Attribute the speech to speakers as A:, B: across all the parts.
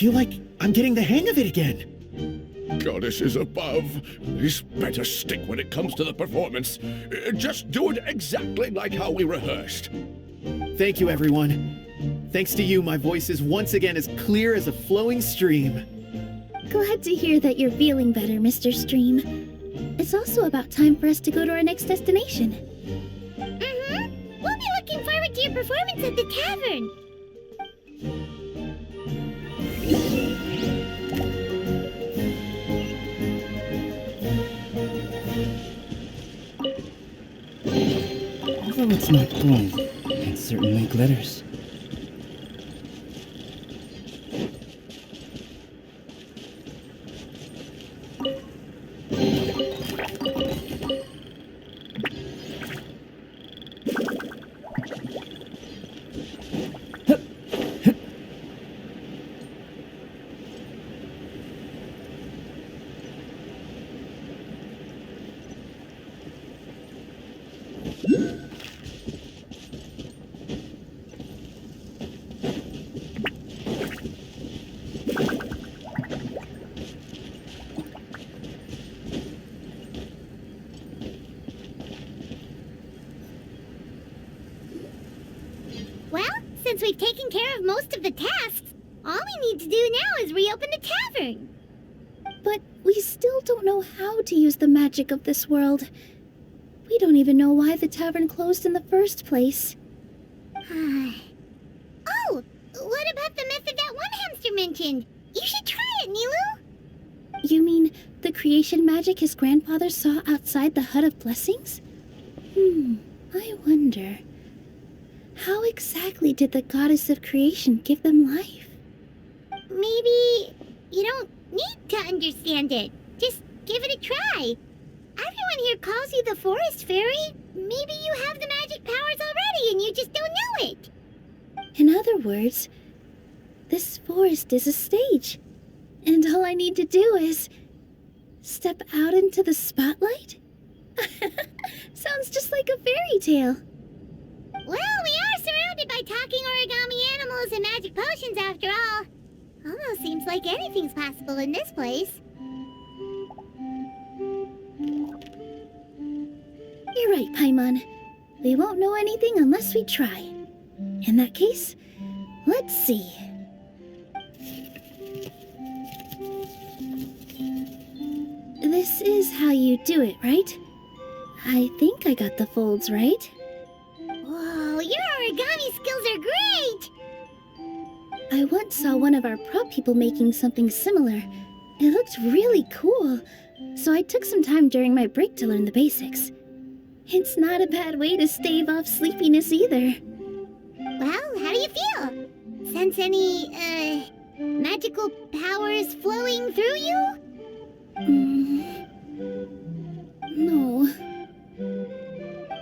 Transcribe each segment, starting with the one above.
A: feel like I'm getting the hang of it again.
B: Goddesses above, this better stick when it comes to the performance. Just do it exactly like how we rehearsed.
A: Thank you, everyone. Thanks to you, my voice is once again as clear as a flowing stream.
C: Glad to hear that you're feeling better, Mr. Stream. It's also about time for us to go to our next destination.
D: Mm-hmm. We'll be looking forward to your performance at the tavern.
E: Although it's not gold, it certainly glitters.
D: Well, since we've taken care of most of the tasks, all we need to do now is reopen the tavern.
C: But we still don't know how to use the magic of this world. We don't even know why the tavern closed in the first place.
D: Oh, what about the method that one hamster mentioned? You should try it, Nilu.
C: You mean the creation magic his grandfather saw outside the Hut of Blessings? I wonder. How exactly did the goddess of creation give them life?
D: Maybe you don't need to understand it. Just give it a try. Everyone here calls you the Forest Fairy. Maybe you have the magic powers already and you just don't know it.
C: In other words, this forest is a stage. And all I need to do is step out into the spotlight? Sounds just like a fairy tale.
D: Well, we are surrounded by talking origami animals and magic potions after all. Almost seems like anything's possible in this place.
C: You're right, Paimon. We won't know anything unless we try. In that case, let's see. This is how you do it, right? I think I got the folds right.
D: Whoa, your origami skills are great!
C: I once saw one of our prop people making something similar. It looked really cool, so I took some time during my break to learn the basics. It's not a bad way to stave off sleepiness either.
D: Well, how do you feel? Sense any, magical powers flowing through you?
C: No.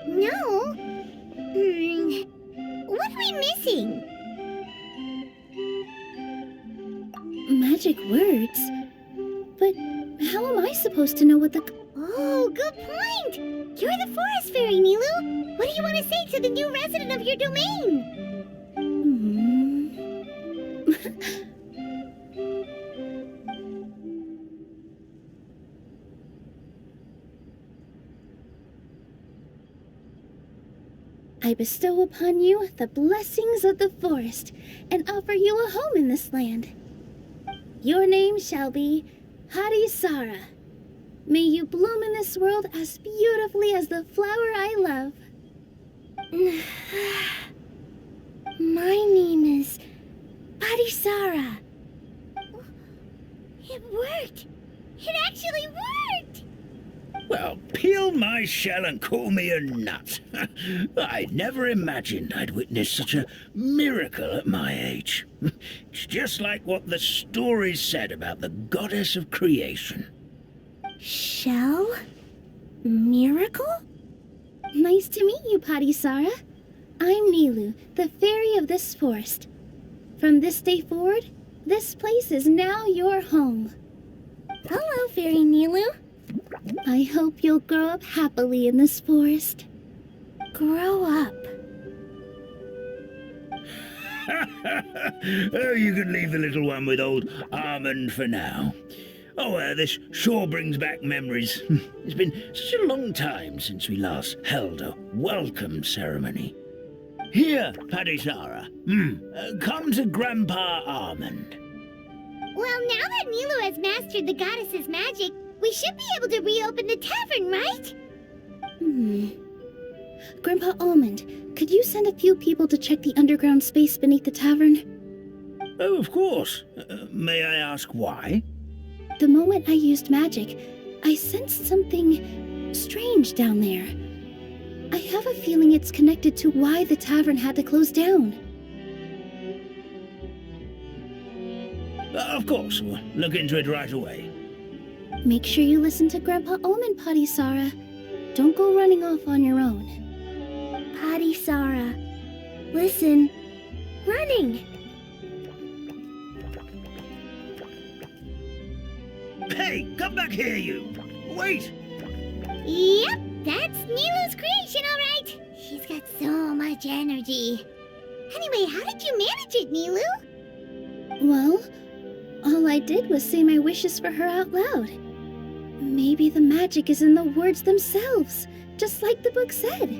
D: No? What are we missing?
C: Magic words? But how am I supposed to know what the...
D: Oh, good point! You're the Forest Fairy, Nilu! What do you want to say to the new resident of your domain?
C: I bestow upon you the blessings of the forest and offer you a home in this land. Your name shall be Harisara. May you bloom in this world as beautifully as the flower I love. My name is Harisara.
D: It worked! It actually worked!
F: Well, peel my shell and call me a nut. I never imagined I'd witness such a miracle at my age. It's just like what the stories said about the goddess of creation.
C: Shell? Miracle? Nice to meet you, Parisara. I'm Nilu, the fairy of this forest. From this day forward, this place is now your home. Hello, Fairy Nilu. I hope you'll grow up happily in this forest. Grow up.
F: Oh, you can leave the little one with old Armand for now. Oh, this sure brings back memories. It's been such a long time since we last held a welcome ceremony. Here, Padisara. Come to Grandpa Armand.
D: Well, now that Nilu has mastered the goddess's magic, we should be able to reopen the tavern, right?
C: Grandpa Almond, could you send a few people to check the underground space beneath the tavern?
F: Oh, of course. May I ask why?
C: The moment I used magic, I sensed something strange down there. I have a feeling it's connected to why the tavern had to close down.
F: Of course. We'll look into it right away.
C: Make sure you listen to Grandpa Almond, Padisara. Don't go running off on your own.
D: Padisara, listen. Running!
F: Hey, come back here, you! Wait!
D: Yep, that's Nilu's creation, all right. She's got so much energy. Anyway, how did you manage it, Nilu?
C: Well, all I did was say my wishes for her out loud. Maybe the magic is in the words themselves, just like the book said.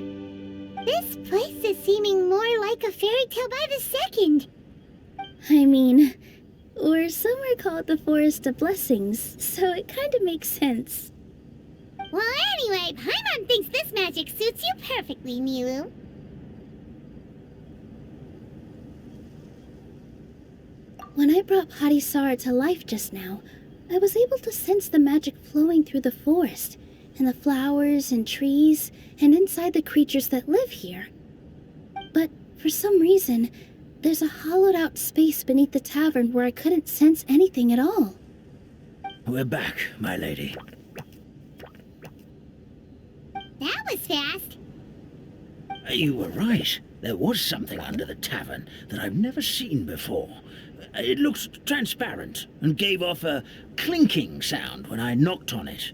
D: This place is seeming more like a fairy tale by the second.
C: I mean, or somewhere called the Forest of Blessings, so it kind of makes sense.
D: Well, anyway, Paimon thinks this magic suits you perfectly, Nilu.
C: When I brought Padisara to life just now, I was able to sense the magic flowing through the forest, and the flowers and trees, and inside the creatures that live here. But for some reason, there's a hollowed-out space beneath the tavern where I couldn't sense anything at all.
F: We're back, my lady.
D: That was fast.
F: You were right. There was something under the tavern that I've never seen before. It looked transparent and gave off a clinking sound when I knocked on it.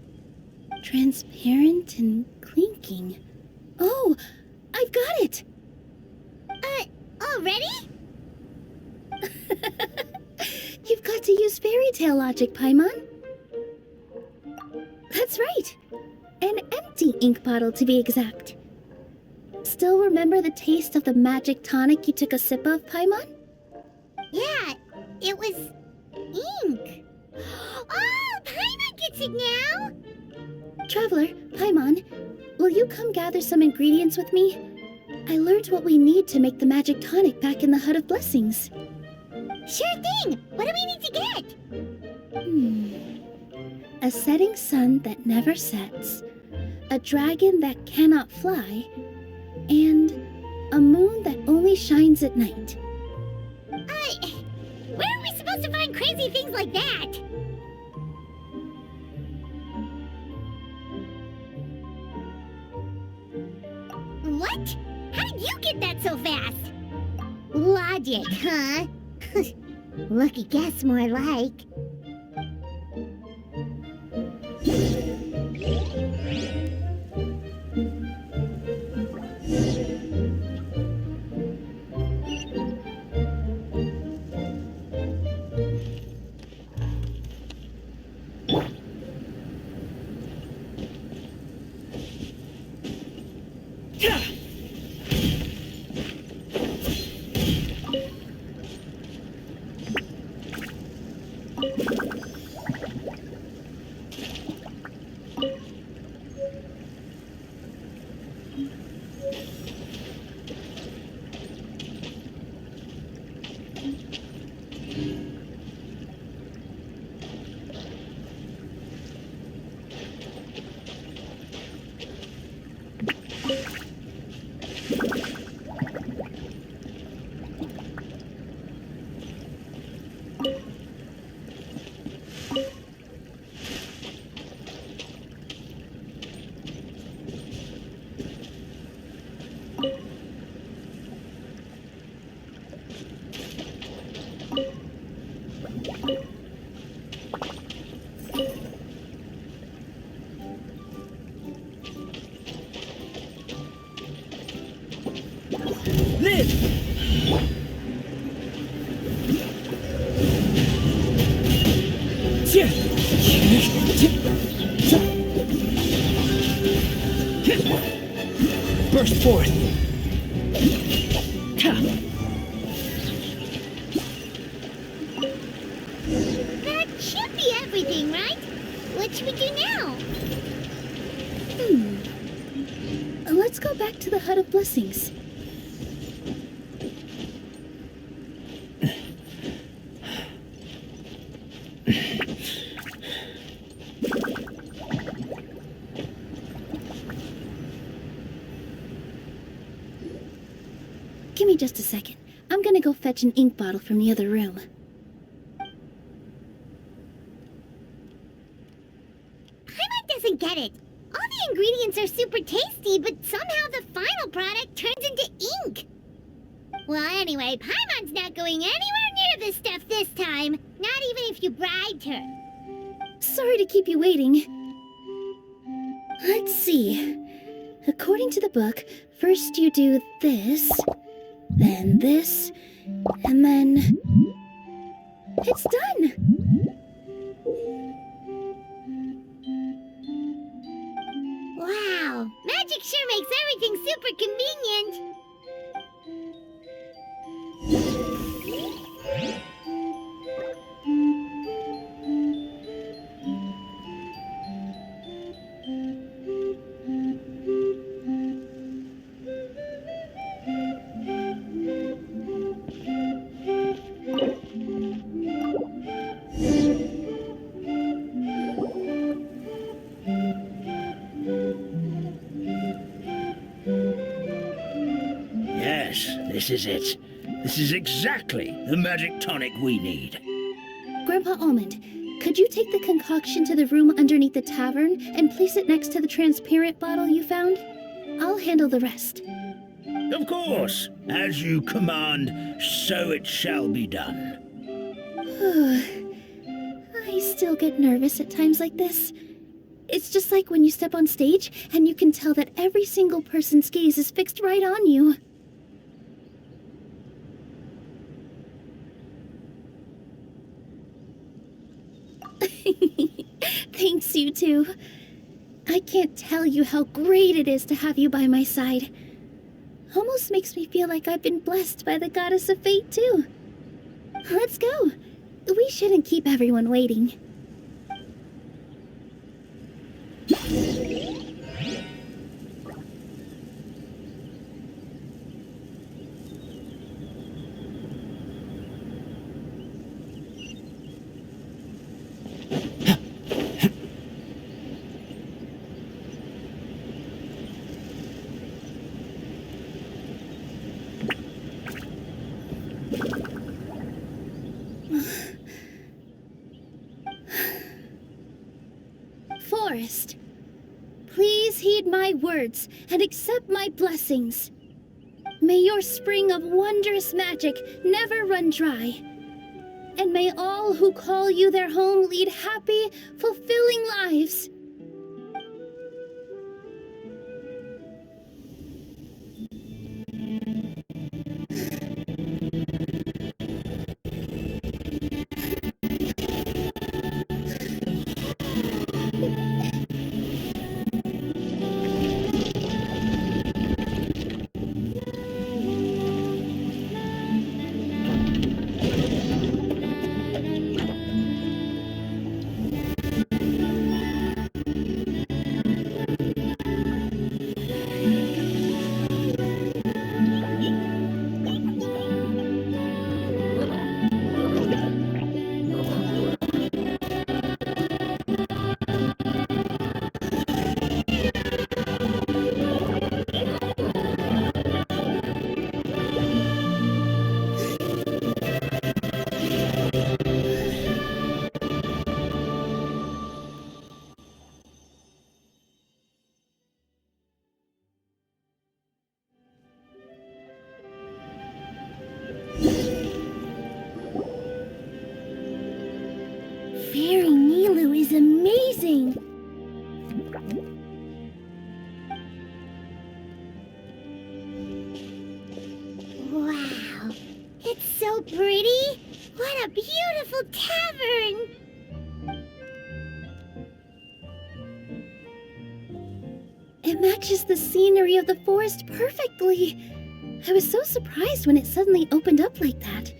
C: Transparent and clinking. Oh, I've got it!
D: Already?
C: You've got to use fairy tale logic, Paimon. That's right. An empty ink bottle, to be exact. Still remember the taste of the magic tonic you took a sip of, Paimon?
D: Yeah, it was ink. Oh, Paimon gets it now!
C: Traveler, Paimon, will you come gather some ingredients with me? I learned what we need to make the magic tonic back in the Hut of Blessings.
D: Sure thing! What do we need to get?
C: A setting sun that never sets, a dragon that cannot fly, and a moon that only shines at night.
D: Where are we supposed to find crazy things like that? What? How did you get that so fast? Logic, huh? Lucky guess, more like.
A: Burst forth.
D: That should be everything, right? What should we do now?
C: Let's go back to the Hut of Blessings. Give me just a second. I'm gonna go fetch an ink bottle from the other room.
D: Paimon doesn't get it. All the ingredients are super tasty, but somehow the final product turns into ink. Well, anyway, Paimon's not going anywhere near this stuff this time. Not even if you bribed her.
C: Sorry to keep you waiting. Let's see. According to the book, first you do this, then this, and then... It's done!
D: Wow, magic sure makes everything super convenient.
F: Yes, this is it. This is exactly the magic tonic we need.
C: Grandpa Almond, could you take the concoction to the room underneath the tavern and place it next to the transparent bottle you found? I'll handle the rest.
F: Of course. As you command, so it shall be done.
C: I still get nervous at times like this. It's just like when you step on stage and you can tell that every single person's gaze is fixed right on you. Thanks, you two. I can't tell you how great it is to have you by my side. Almost makes me feel like I've been blessed by the goddess of fate, too. Let's go. We shouldn't keep everyone waiting. Forest, please heed my words and accept my blessings. May your spring of wondrous magic never run dry. And may all who call you their home lead happy, fulfilling lives. Fairy Nilu is amazing!
D: Wow, it's so pretty. What a beautiful tavern.
C: matches the scenery of the forest perfectly. I was so surprised when it suddenly opened up like that.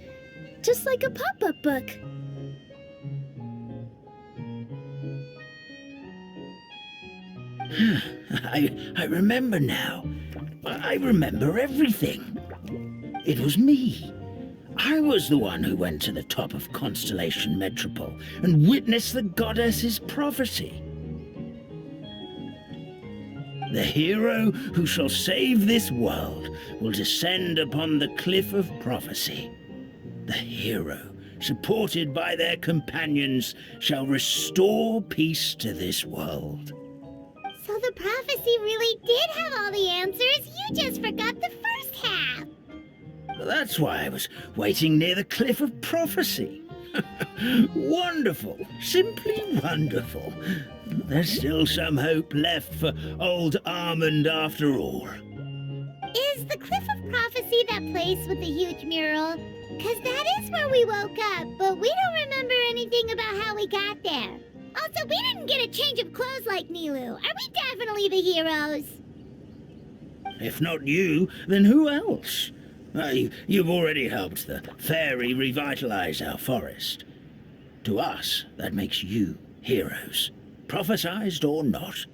C: Just like a pop-up book.
F: I remember now. I remember everything. It was me. I was the one who went to the top of Constellation Metropole and witnessed the goddess's prophecy. The hero who shall save this world will descend upon the cliff of prophecy. The hero, supported by their companions, shall restore peace to this world.
D: So the prophecy really did have all the answers. You just forgot the first half.
F: That's why I was waiting near the cliff of prophecy. Wonderful, simply wonderful. There's still some hope left for old Armand after all.
D: Is the Cliff of Prophecy that place with the huge mural? 'Cause that is where we woke up, but we don't remember anything about how we got there. Also, we didn't get a change of clothes like Nilu. Are we definitely the heroes?
F: If not you, then who else? You've already helped the fairy revitalize our forest. To us, that makes you heroes, prophesized or not.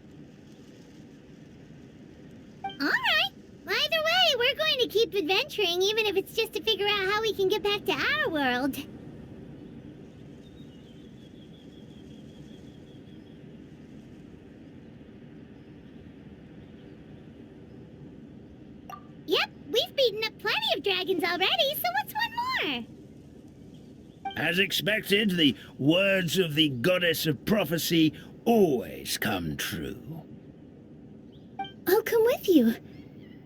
D: Alright. Either way, we're going to keep adventuring, even if it's just to figure out how we can get back to our world. Yep, we've beaten up plenty of dragons already, so what's one more?
F: As expected, the words of the goddess of prophecy always come true.
C: I'll come with you.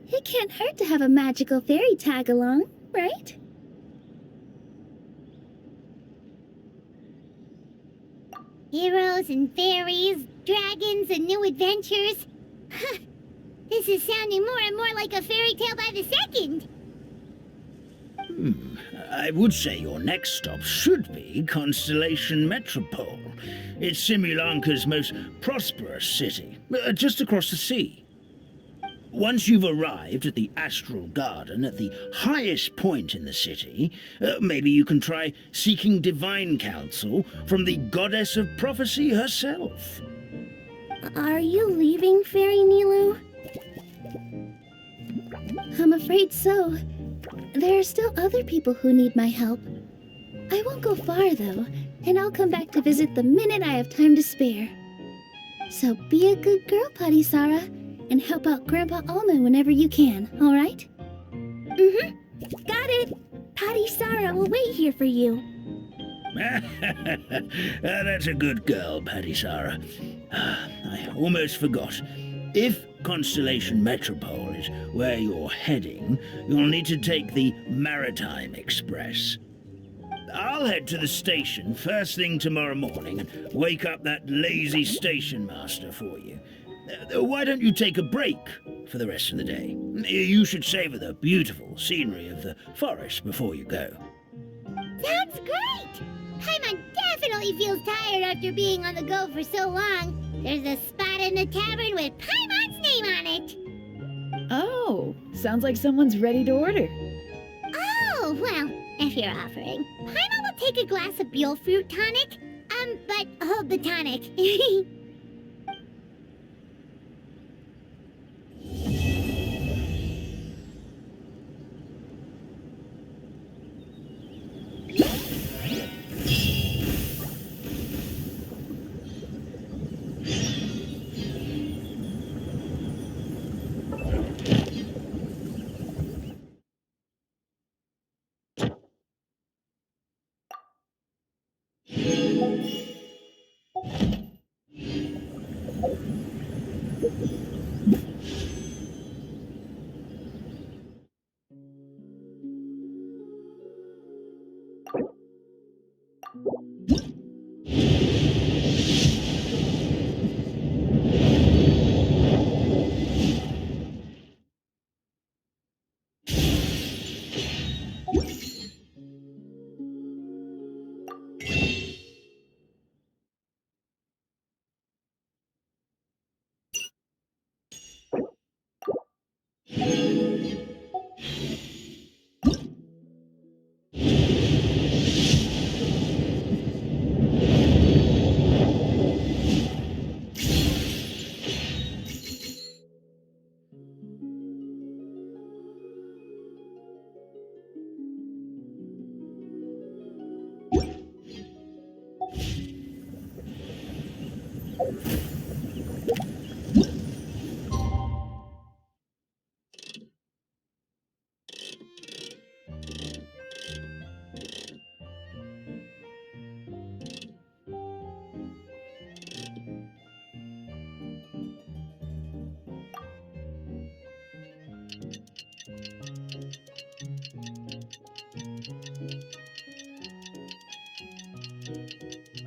C: It can't hurt to have a magical fairy tag along, right?
D: Heroes and fairies, dragons and new adventures. This is sounding more and more like a fairy tale by the second.
F: I would say your next stop should be Constellation Metropole. It's Simulanka's most prosperous city, just across the sea. Once you've arrived at the Astral Garden at the highest point in the city, maybe you can try seeking divine counsel from the goddess of prophecy herself.
C: Are you leaving, Fairy Nilu? I'm afraid so. There are still other people who need my help. I won't go far, though, and I'll come back to visit the minute I have time to spare. So be a good girl, Patisara, and help out Grandpa Almond whenever you can, all right? Got it! Patisara will wait here for you.
F: That's a good girl, Patisara. I almost forgot. If Constellation Metropole is where you're heading, you'll need to take the Maritime Express. I'll head to the station first thing tomorrow morning and wake up that lazy station master for you. Why don't you take a break for the rest of the day? You should savor the beautiful scenery of the forest before you go.
D: Sounds great! Paimon definitely feels tired after being on the go for so long. There's a spot in the tavern with Paimon's name on it.
G: Oh, sounds like someone's ready to order.
D: Oh, well, if you're offering. Paimon will take a glass of Buell fruit tonic. But hold the tonic.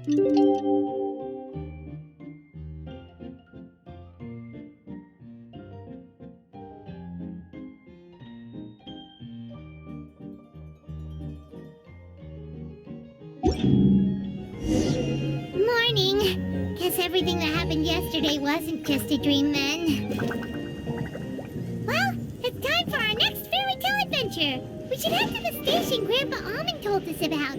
D: Morning. Guess everything that happened yesterday wasn't just a dream then. Well, it's time for our next fairy tale adventure. We should head to the station Grandpa Almond told us about.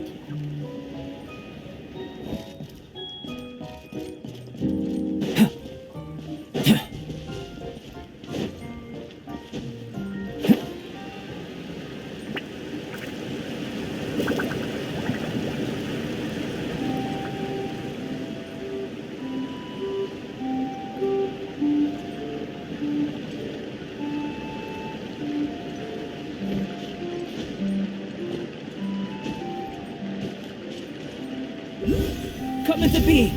E: Come to be!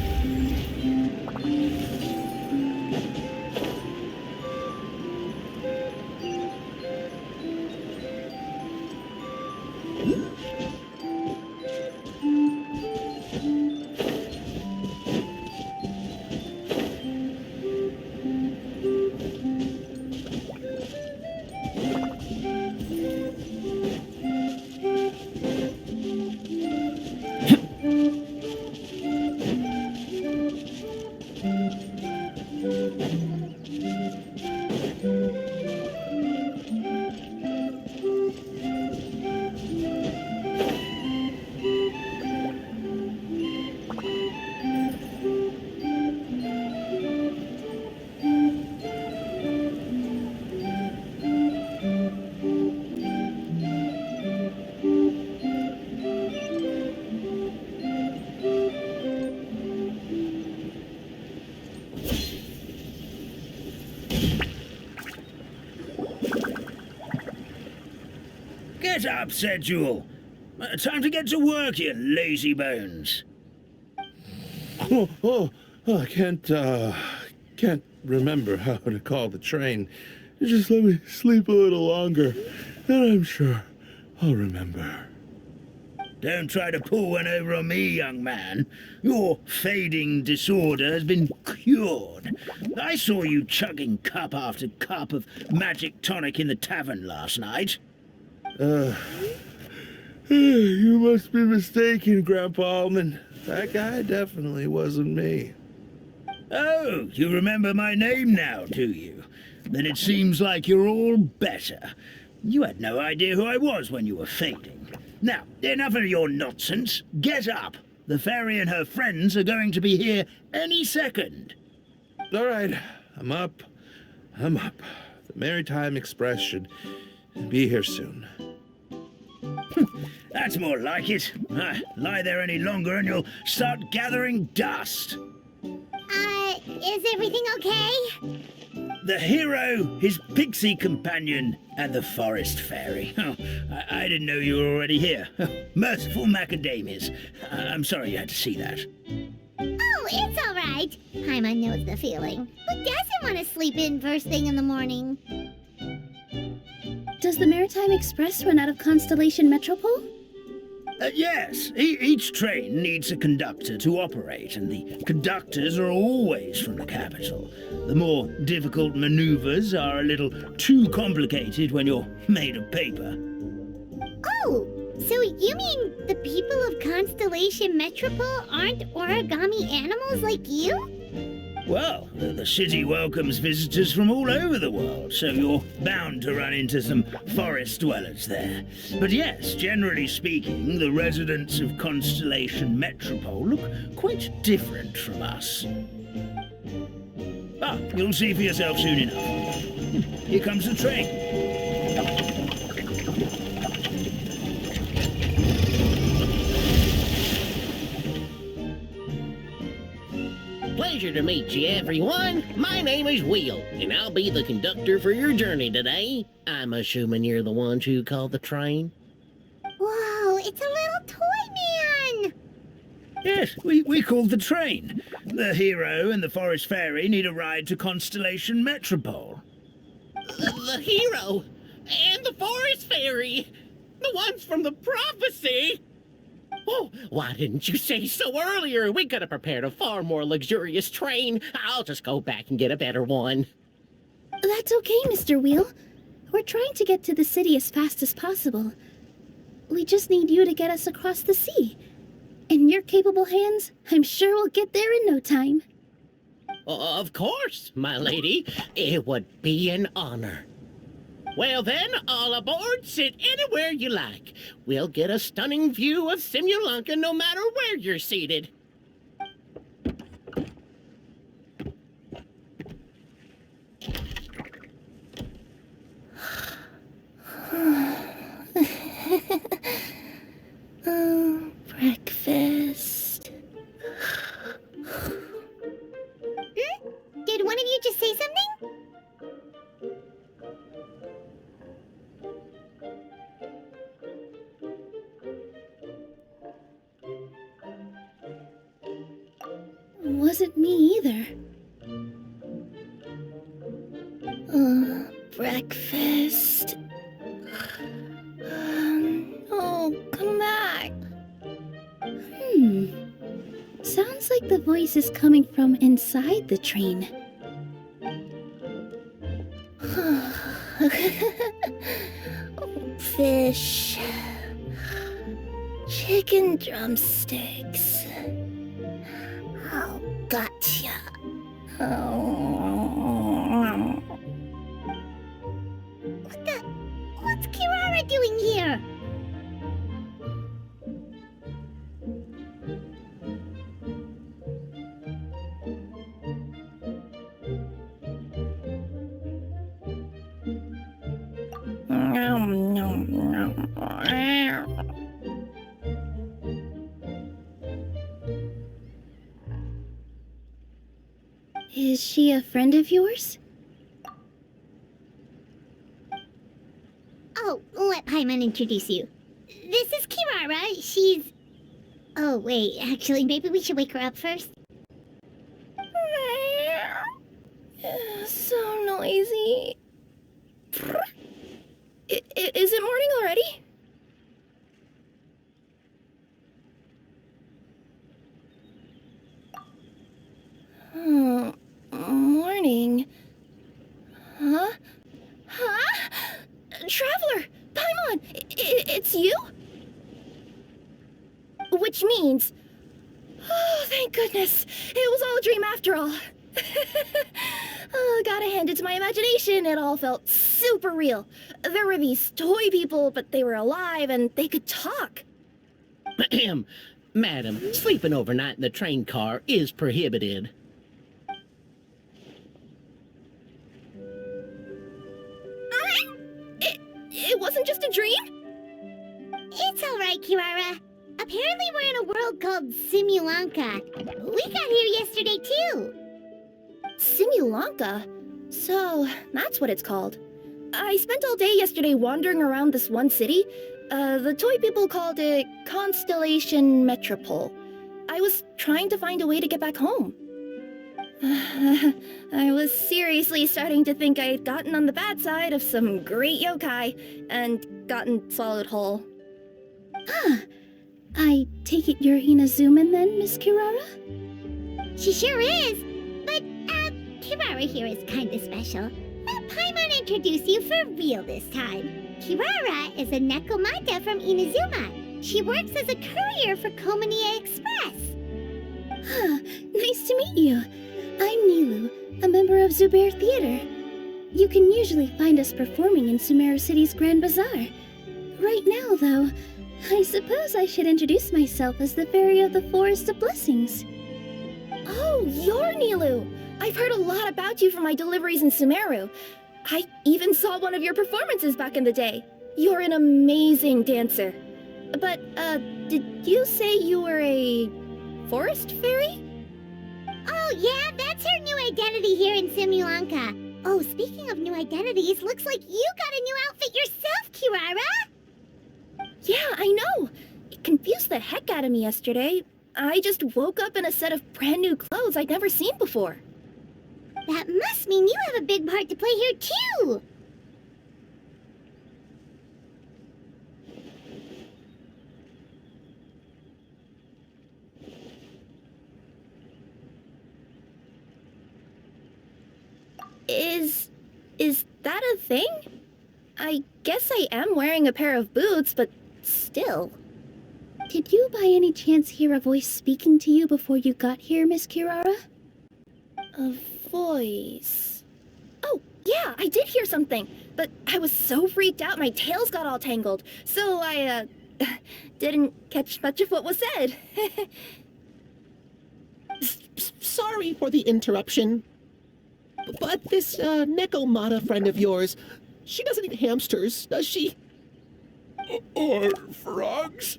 F: Get up, said Jewel. Time to get to work, you lazy bones.
B: I can't remember how to call the train. Just let me sleep a little longer, and I'm sure I'll remember.
F: Don't try to pull one over on me, young man. Your fading disorder has been cured. I saw you chugging cup after cup of magic tonic in the tavern last night.
B: You must be mistaken, Grandpa Almond. That guy definitely wasn't me.
F: Oh, you remember my name now, do you? Then it seems like you're all better. You had no idea who I was when you were fading. Now, enough of your nonsense. Get up. The fairy and her friends are going to be here any second.
B: All right, I'm up. The Maritime Express should be here soon.
F: That's more like it. Lie there any longer and you'll start gathering dust.
D: Is everything okay?
F: The hero, his pixie companion, and the forest fairy. Oh, I didn't know you were already here. Merciful macadamias. I'm sorry you had to see that.
D: Oh, it's all right. Paimon knows the feeling. Who doesn't want to sleep in first thing in the morning?
C: Does the Maritime Express run out of Constellation Metropole?
F: Yes, each train needs a conductor to operate, and the conductors are always from the capital. The more difficult maneuvers are a little too complicated when you're made of paper.
D: Oh, so you mean the people of Constellation Metropole aren't origami animals like you?
F: Well, the city welcomes visitors from all over the world, so you're bound to run into some forest dwellers there. But yes, generally speaking, the residents of Constellation Metropole look quite different from us. Ah, you'll see for yourself soon enough. Here comes the train.
H: Pleasure to meet you, everyone. My name is Will, and I'll be the conductor for your journey today. I'm assuming you're the ones who called the train?
D: Whoa, it's a little toy man!
F: Yes, we called the train. The hero and the forest fairy need a ride to Constellation Metropole.
H: The hero and the forest fairy, the ones from the prophecy. Oh, why didn't you say so earlier? We could have prepared a far more luxurious train. I'll just go back and get a better one.
C: That's okay, Mr. Wheel. We're trying to get to the city as fast as possible. We just need you to get us across the sea. In your capable hands, I'm sure we'll get there in no time.
H: Of course, my lady. It would be an honor. Well then, all aboard, sit anywhere you like. We'll get a stunning view of Simulanka no matter where you're seated.
C: Breakfast.
D: Did one of you just say something?
C: Wasn't me either. Breakfast. Oh, come back. Sounds like the voice is coming from inside the train. Fish. Chicken drumsticks. Oh, gotcha.
D: What's Kirara doing here?
C: Is she a friend of yours?
D: Oh, let Paimon introduce you. This is Kirara. She's... Oh, wait. Actually, maybe we should wake her up first.
C: So noisy. Is it morning already? Morning. Huh? Traveler! Paimon! It's you? Which means... Oh, thank goodness. It was all a dream after all. Gotta hand it to my imagination. It all felt super real. There were these toy people, but they were alive and they could talk.
H: Madam, sleeping overnight in the train car is prohibited.
C: It wasn't just a dream?
D: It's all right, Kirara. Apparently we're in a world called Simulanka. We got here yesterday, too.
C: Simulanka? So, that's what it's called. I spent all day yesterday wandering around this one city. The toy people called it Constellation Metropole. I was trying to find a way to get back home. I was seriously starting to think I had gotten on the bad side of some great yokai and gotten swallowed whole. I take it you're Inazuman then, Miss Kirara?
D: She sure is. But, Kirara here is kinda special. Let Paimon introduce you for real this time. Kirara is a Nekomata from Inazuma. She works as a courier for Komanie Express.
C: Nice to meet you. I'm Nilu, a member of Zubair Theater. You can usually find us performing in Sumeru City's Grand Bazaar. Right now, though, I suppose I should introduce myself as the Fairy of the Forest of Blessings. Oh, you're Nilu! I've heard a lot about you from my deliveries in Sumeru. I even saw one of your performances back in the day. You're an amazing dancer. But, did you say you were a forest fairy?
D: Oh, yeah, that's her new identity here in Simulanka. Oh, speaking of new identities, looks like you got a new outfit yourself, Kirara!
C: Yeah, I know. It confused the heck out of me yesterday. I just woke up in a set of brand new clothes I'd never seen before.
D: That must mean you have a big part to play here, too!
C: Is that a thing? I guess I am wearing a pair of boots, but still.
D: Did you by any chance hear a voice speaking to you before you got here, Miss Kirara?
C: A voice. Oh, yeah, I did hear something, but I was so freaked out my tails got all tangled, so I, didn't catch much of what was said.
H: Sorry for the interruption. But this Nekomata friend of yours, she doesn't eat hamsters, does she?
B: Or frogs?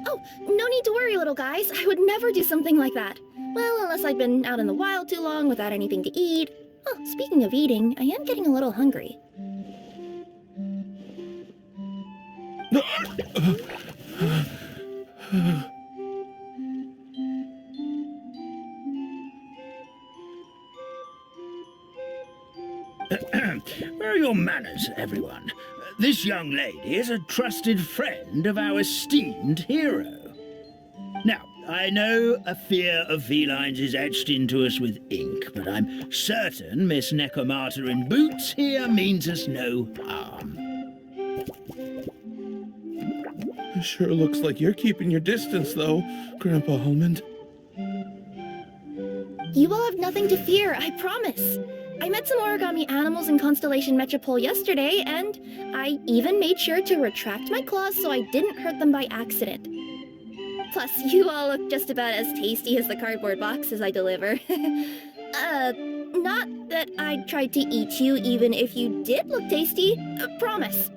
C: Oh, no need to worry, little guys. I would never do something like that. Well, unless I've been out in the wild too long without anything to eat. Oh, speaking of eating, I am getting a little hungry.
F: Where are your manners, everyone? This young lady is a trusted friend of our esteemed hero. Now, I know a fear of felines is etched into us with ink, but I'm certain Miss Nekomata in boots here means us no harm.
B: It sure looks like you're keeping your distance, though, Grandpa Almond.
C: You will have nothing to fear, I promise. I met some origami animals in Constellation Metropole yesterday, and I even made sure to retract my claws so I didn't hurt them by accident. Plus, you all look just about as tasty as the cardboard boxes I deliver. Not that I tried to eat you even if you did look tasty. Promise.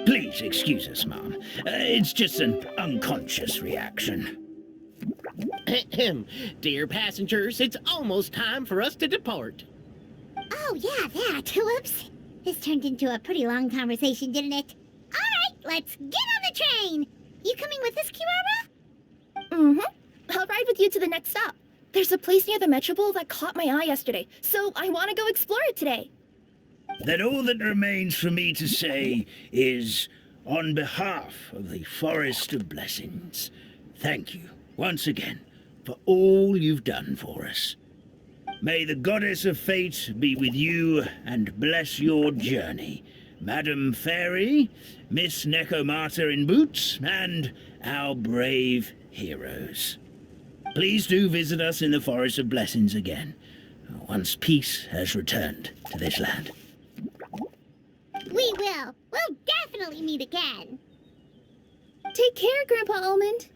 F: Please excuse us, Mom. It's just an unconscious reaction.
H: Dear passengers, it's almost time for us to depart.
D: Oh, yeah, that. Whoops. This turned into a pretty long conversation, didn't it? All right, let's get on the train. You coming with us, Kirara?
C: Mm-hmm. I'll ride with you to the next stop. There's a place near the Metropole that caught my eye yesterday, so I want to go explore it today.
F: Then all that remains for me to say is, on behalf of the Forest of Blessings, thank you once again for all you've done for us. May the goddess of fate be with you and bless your journey, Madam Fairy, Miss Nekomata in boots, and our brave heroes. Please do visit us in the Forest of Blessings again, once peace has returned to this land.
D: We will. We'll definitely meet again.
C: Take care, Grandpa Almond.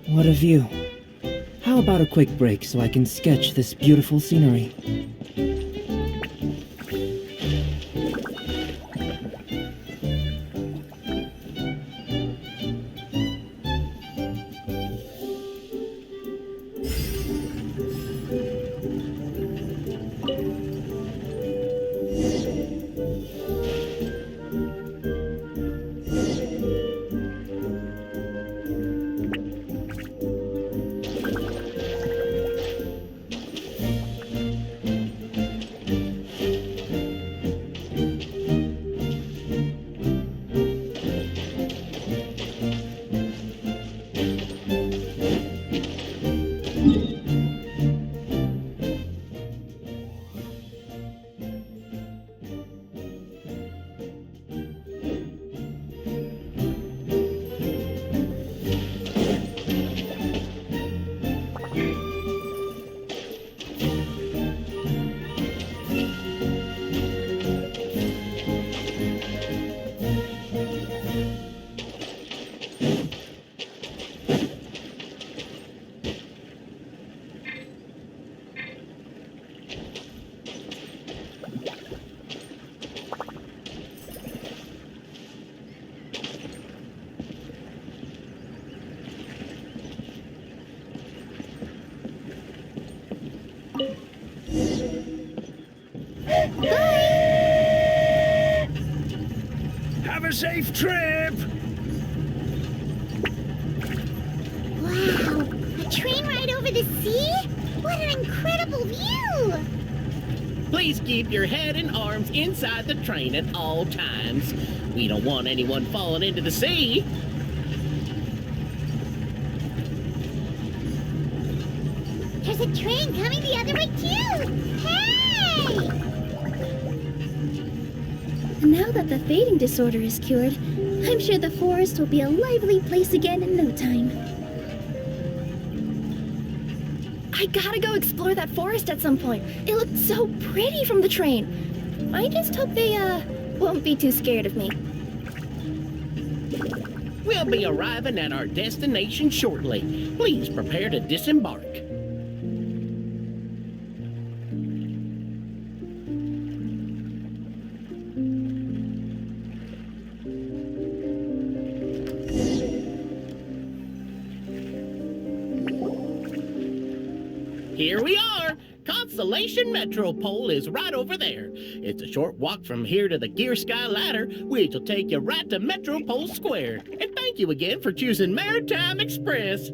E: What a view. How about a quick break so I can sketch this beautiful scenery?
F: a safe trip!
D: Wow, a train ride over the sea? What an incredible view!
H: Please keep your head and arms inside the train at all times. We don't want anyone falling into the sea.
D: There's a train coming the other way too! Hey!
C: Now that the fading disorder is cured, I'm sure the forest will be a lively place again in no time. I gotta go explore that forest at some point. It looked so pretty from the train. I just hope they, won't be too scared of me.
H: We'll be arriving at our destination shortly. Please prepare to disembark. Here we are! Constellation Metropole is right over there. It's a short walk from here to the Gear Sky Ladder, which will take you right to Metropole Square. And thank you again for choosing Maritime Express.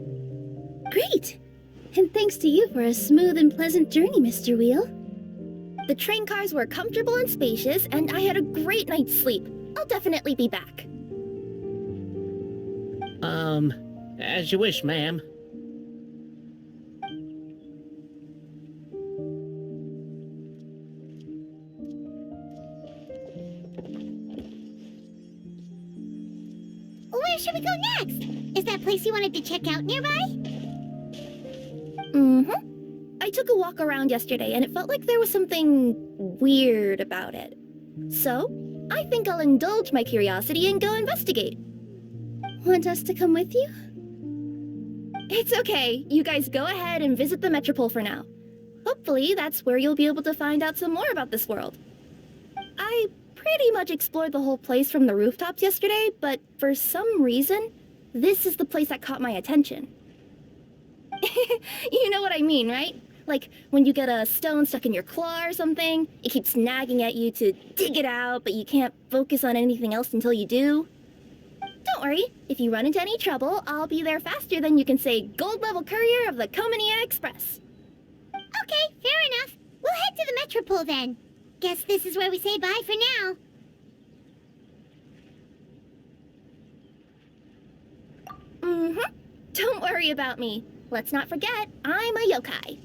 C: Great! And thanks to you for a smooth and pleasant journey, Mr. Wheel. The train cars were comfortable and spacious, and I had a great night's sleep. I'll definitely be back.
H: As you wish, ma'am.
D: Where should we go next? Is that place you wanted to check out nearby?
C: Mm-hmm. I took a walk around yesterday, and it felt like there was something weird about it. So, I think I'll indulge my curiosity and go investigate. Want us to come with you? It's okay. You guys go ahead and visit the Metropole for now. Hopefully, that's where you'll be able to find out some more about this world. I pretty much explored the whole place from the rooftops yesterday, but for some reason, this is the place that caught my attention. You know what I mean, right? Like, when you get a stone stuck in your claw or something, it keeps nagging at you to dig it out, but you can't focus on anything else until you do. Don't worry, if you run into any trouble, I'll be there faster than you can say gold-level courier of the Comania Express.
D: Okay, fair enough. We'll head to the Metropole then. Guess this is where we say bye for now.
C: Mm-hmm. Don't worry about me. Let's not forget, I'm a yokai.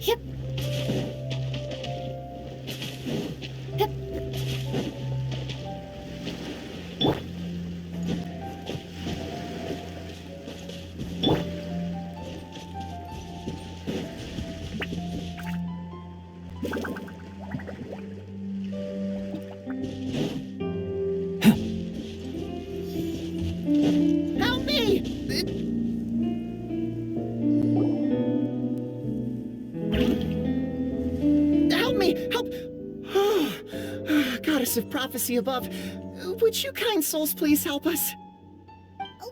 C: Yep. Yep.
H: Help me!
A: Help me! Help! Goddess of prophecy above, would you kind souls please help us?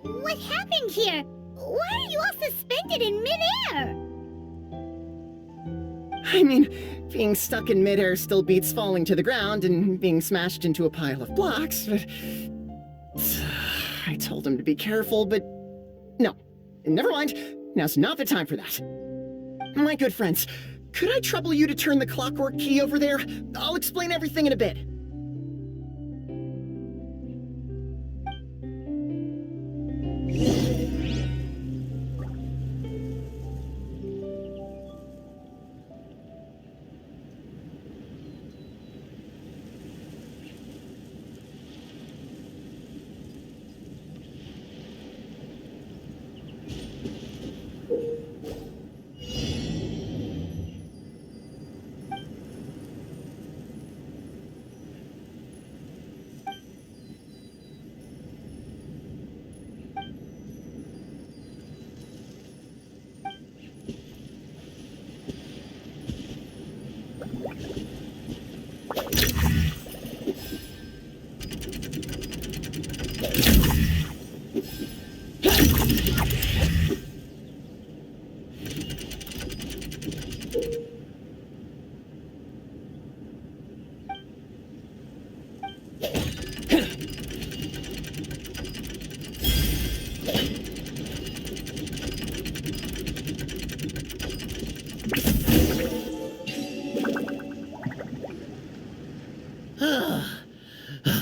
D: What happened here? Why are you all suspended in midair?
I: I mean, being stuck in midair still beats falling to the ground and being smashed into a pile of blocks, but... I told him to be careful, but... No. Never mind. Now's not the time for that. My good friends, could I trouble you to turn the clockwork key over there? I'll explain everything in a bit.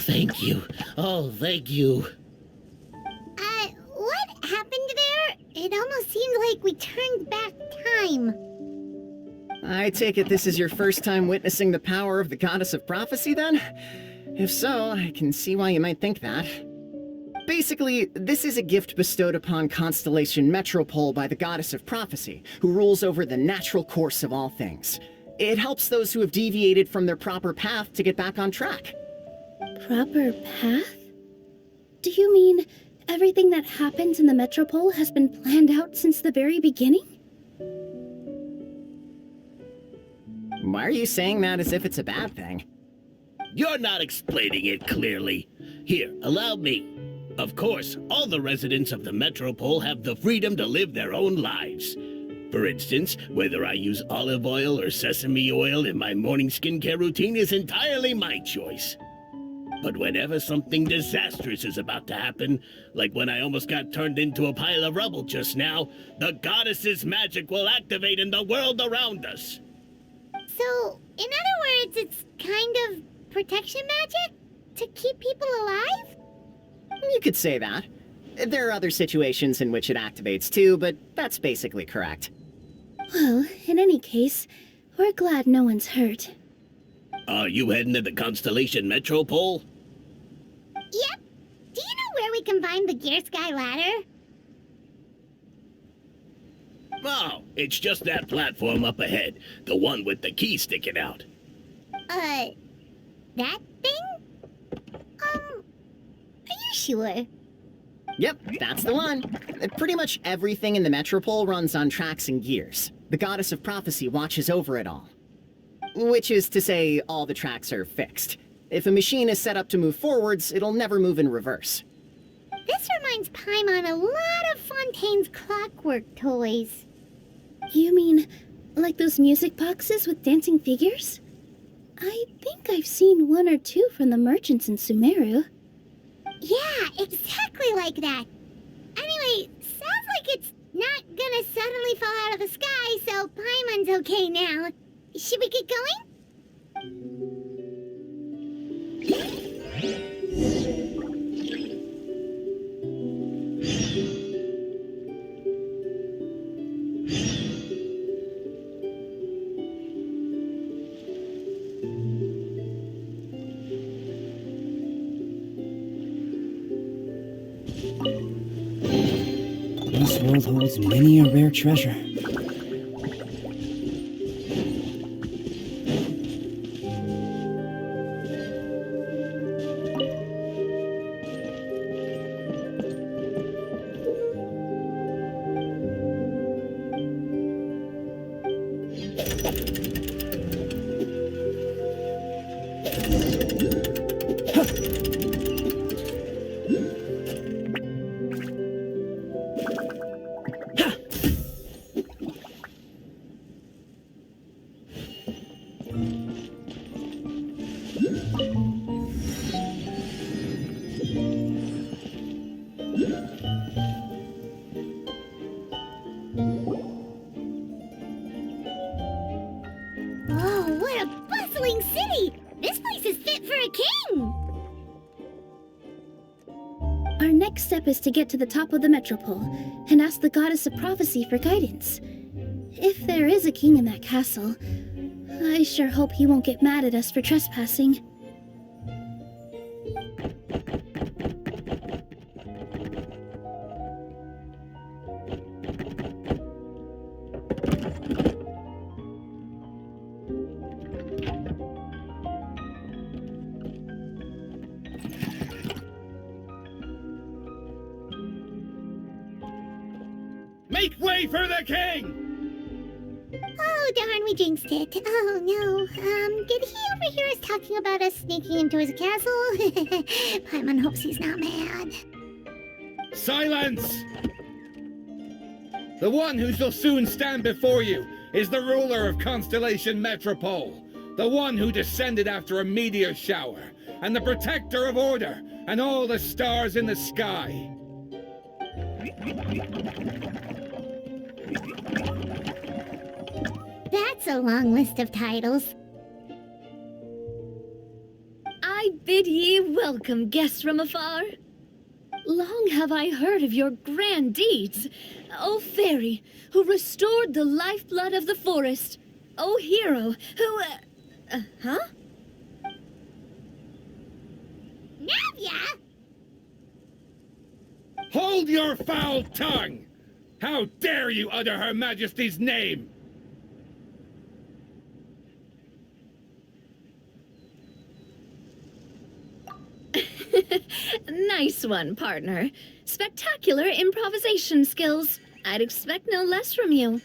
H: Thank you. Oh, thank you.
D: What happened there? It almost seemed like we turned back time.
I: I take it this is your first time witnessing the power of the Goddess of Prophecy, then? If so, I can see why you might think that. Basically, this is a gift bestowed upon Constellation Metropole by the Goddess of Prophecy, who rules over the natural course of all things. It helps those who have deviated from their proper path to get back on track.
C: Proper path? Do you mean everything that happens in the Metropole has been planned out since the very beginning?
I: Why are you saying that as if it's a bad thing?
F: You're not explaining it clearly. Here, allow me. Of course, all the residents of the Metropole have the freedom to live their own lives. For instance, whether I use olive oil or sesame oil in my morning skincare routine is entirely my choice. But whenever something disastrous is about to happen, like when I almost got turned into a pile of rubble just now, the goddess's magic will activate in the world around us.
D: So, in other words, it's kind of protection magic? To keep people alive?
I: You could say that. There are other situations in which it activates too, but that's basically correct.
C: Well, in any case, we're glad no one's hurt.
F: Are you heading to the Constellation Metropole?
D: Yep. Do you know where we can find the Gear Sky Ladder?
F: Oh, it's just that platform up ahead. The one with the key sticking out.
D: That thing? Are you sure?
I: Yep, that's the one. Pretty much everything in the Metropole runs on tracks and gears. The Goddess of Prophecy watches over it all. Which is to say, all the tracks are fixed. If a machine is set up to move forwards, it'll never move in reverse.
D: This reminds Paimon a lot of Fontaine's clockwork toys.
C: You mean, like those music boxes with dancing figures? I think I've seen one or two from the merchants in Sumeru.
D: Yeah, exactly like that. Anyway, sounds like it's not gonna suddenly fall out of the sky, so Paimon's okay now. Should we get going?
E: This world holds many a rare treasure.
D: Whoa, what a bustling city! This place is fit for a king!
C: Our next step is to get to the top of the Metropole and ask the Goddess of Prophecy for guidance. If there is a king in that castle, I sure hope he won't get mad at us for trespassing.
F: Make way for the king!
D: Oh, darn, we jinxed it. Oh, no. Did he overhear us talking about us sneaking into his castle? Paimon hopes he's not mad.
B: Silence! The one who shall soon stand before you is the ruler of Constellation Metropole, the one who descended after a meteor shower, and the protector of order and all the stars in the sky.
D: That's a long list of titles.
G: I bid ye welcome, guests from afar. Long have I heard of your grand deeds, O fairy, who restored the lifeblood of the forest, O hero, who, huh?
D: Navia!
B: Hold your foul tongue! How dare you utter Her Majesty's name?
G: Nice one, partner. Spectacular improvisation skills. I'd expect no less from you.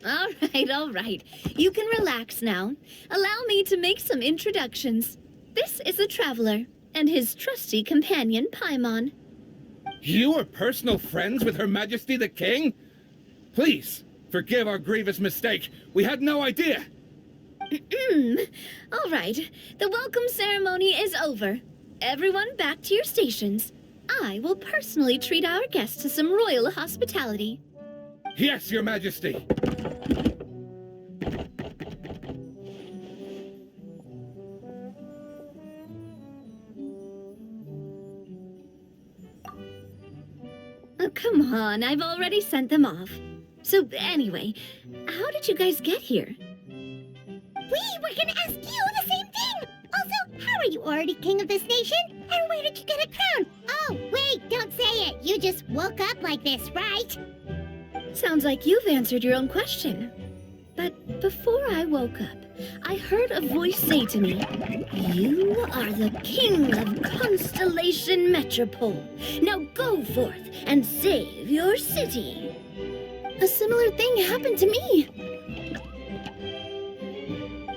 G: All right. You can relax now. Allow me to make some introductions. This is the Traveler, and his trusty companion, Paimon.
B: You are personal friends with Her Majesty the King? Please, forgive our grievous mistake. We had no idea.
G: All right. The welcome ceremony is over. Everyone back to your stations. I will personally treat our guests to some royal hospitality.
B: Yes, Your Majesty.
G: Oh, come on. I've already sent them off. So anyway, how did you guys get here?
D: We were gonna ask you the same thing! Also, how are you already king of this nation? And where did you get a crown? Oh, wait, don't say it. You just woke up like this, right?
G: Sounds like you've answered your own question. But before I woke up, I heard a voice say to me, "You are the king of Constellation Metropole. Now go forth and save your city." A similar thing happened to me.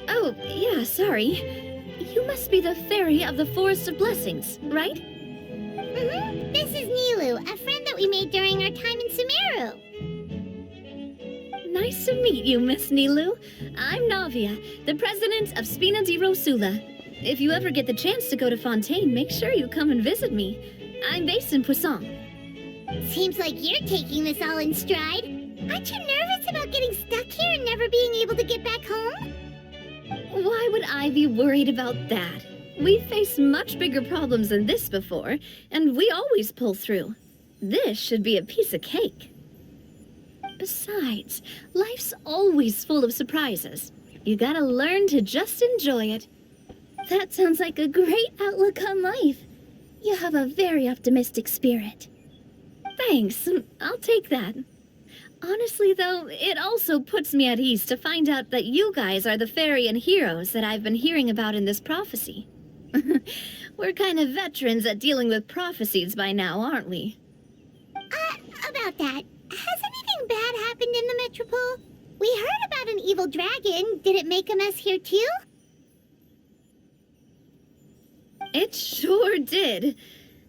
G: Oh, yeah, sorry. You must be the fairy of the Forest of Blessings, right?
D: Mm-hmm. This is Nilu, a friend that we made during our time in Sumeru.
G: Nice to meet you, Miss Nilu. I'm Navia, the president of Spina di Rosula. If you ever get the chance to go to Fontaine, make sure you come and visit me. I'm based in Poisson.
D: Seems like you're taking this all in stride. Aren't you nervous about getting stuck here and never being able to get back home?
G: Why would I be worried about that? We've faced much bigger problems than this before, and we always pull through. This should be a piece of cake. Besides, life's always full of surprises. You gotta learn to just enjoy it. That sounds like a great outlook on life. You have a very optimistic spirit. Thanks, I'll take that. Honestly, though, it also puts me at ease to find out that you guys are the fairy and heroes that I've been hearing about in this prophecy. We're kind of veterans at dealing with prophecies by now, aren't we?
D: About that, has anything bad happened in the Metropole? We heard about an evil dragon. Did it make a mess here too?
G: It sure did.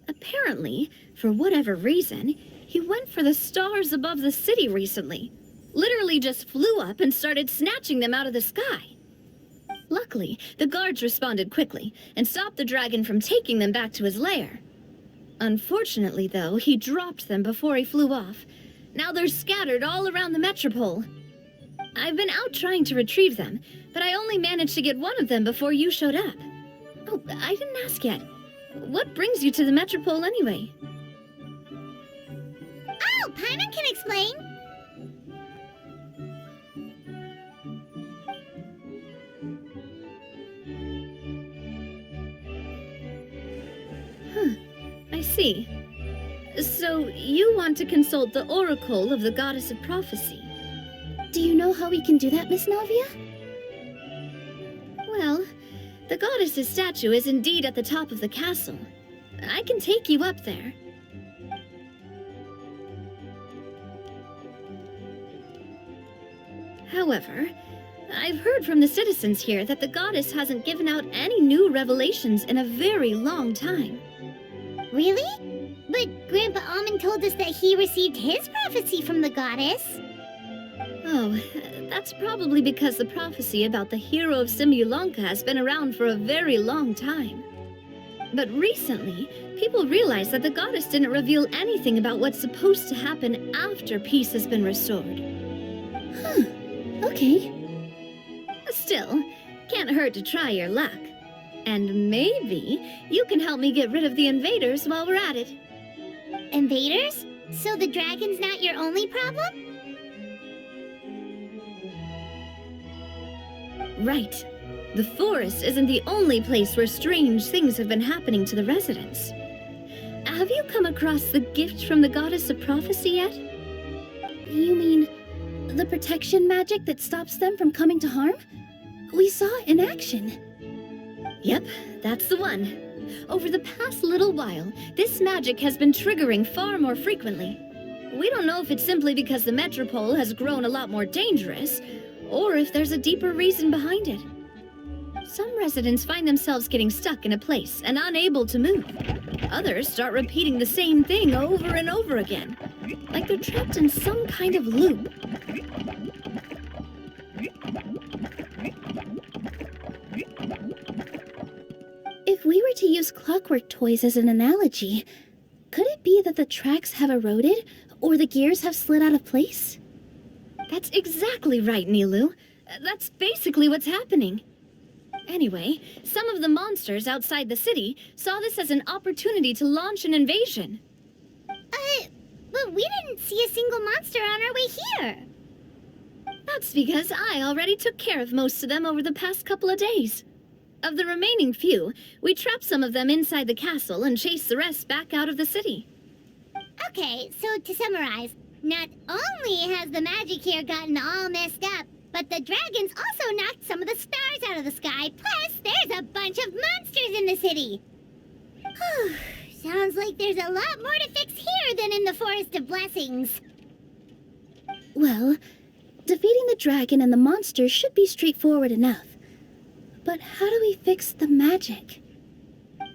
G: Apparently, for whatever reason, he went for the stars above the city recently. Literally just flew up and started snatching them out of the sky. Luckily, the guards responded quickly and stopped the dragon from taking them back to his lair. Unfortunately, though, he dropped them before he flew off. Now they're scattered all around the Metropole. I've been out trying to retrieve them, but I only managed to get one of them before you showed up. Oh, I didn't ask yet. What brings you to the Metropole anyway?
D: Oh, Paimon can explain.
G: I see. So, you want to consult the Oracle of the Goddess of Prophecy. Do you know how we can do that, Miss Navia? Well, the goddess's statue is indeed at the top of the castle. I can take you up there. However, I've heard from the citizens here that the goddess hasn't given out any new revelations in a very long time.
D: Really? But dragon told us that he received his prophecy from the goddess.
G: Oh, that's probably because the prophecy about the hero of Simulanka has been around for a very long time. But recently, people realized that the goddess didn't reveal anything about what's supposed to happen after peace has been restored.
C: Huh. Okay.
G: Still, can't hurt to try your luck. And maybe you can help me get rid of the invaders while we're at it.
D: Invaders? So the dragon's not your only problem?
G: Right. The forest isn't the only place where strange things have been happening to the residents. Have you come across the gift from the goddess of prophecy yet?
C: You mean the protection magic that stops them from coming to harm? We saw it in action.
G: Yep, that's the one. Over the past little while, this magic has been triggering far more frequently. We don't know if it's simply because the metropole has grown a lot more dangerous, or if there's a deeper reason behind it. Some residents find themselves getting stuck in a place and unable to move. Others start repeating the same thing over and over again, like they're trapped in some kind of loop.
C: If we were to use clockwork toys as an analogy, could it be that the tracks have eroded or the gears have slid out of place?
G: That's exactly right, Nilu. That's basically what's happening. Anyway, some of the monsters outside the city saw this as an opportunity to launch an invasion.
D: But we didn't see a single monster on our way here.
G: That's because I already took care of most of them over the past couple of days. Of the remaining few, we trapped some of them inside the castle and chased the rest back out of the city.
D: Okay, so to summarize, not only has the magic here gotten all messed up, but the dragons also knocked some of the stars out of the sky, plus there's a bunch of monsters in the city. Sounds like there's a lot more to fix here than in the Forest of Blessings.
C: Well, defeating the dragon and the monsters should be straightforward enough. But how do we fix the magic?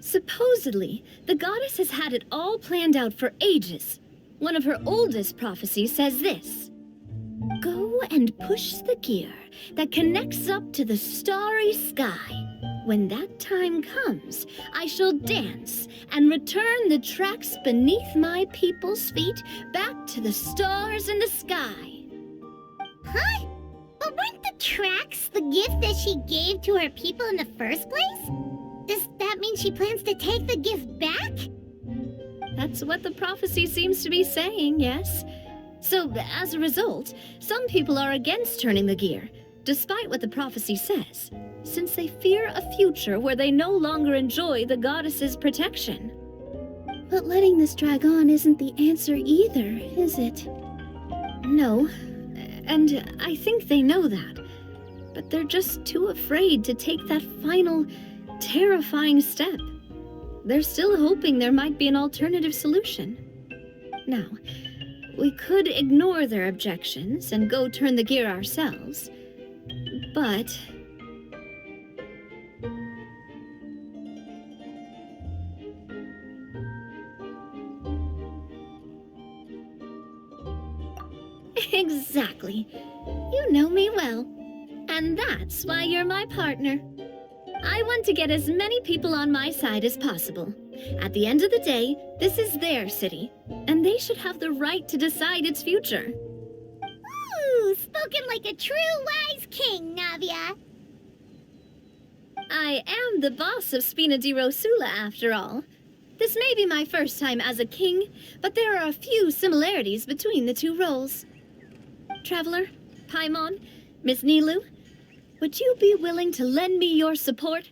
G: Supposedly, the goddess has had it all planned out for ages. One of her oldest prophecies says this: "Go and push the gear that connects up to the starry sky. When that time comes, I shall dance and return the tracks beneath my people's feet back to the stars in the sky."
D: Huh? But weren't the tracks the gift that she gave to her people in the first place? Does that mean she plans to take the gift back?
G: That's what the prophecy seems to be saying, yes. So, as a result, some people are against turning the gear, despite what the prophecy says, since they fear a future where they no longer enjoy the goddess's protection.
C: But letting this drag on isn't the answer either, is it?
G: No, and I think they know that. But they're just too afraid to take that final, terrifying step. They're still hoping there might be an alternative solution. Now, we could ignore their objections and go turn the gear ourselves, but... Exactly. You know me well. And that's why you're my partner. I want to get as many people on my side as possible. At the end of the day, this is their city, and they should have the right to decide its future.
D: Ooh, spoken like a true wise king, Navia.
G: I am the boss of Spina di Rosula, after all. This may be my first time as a king, but there are a few similarities between the two roles. Traveler, Paimon, Miss Nilu, would you be willing to lend me your support?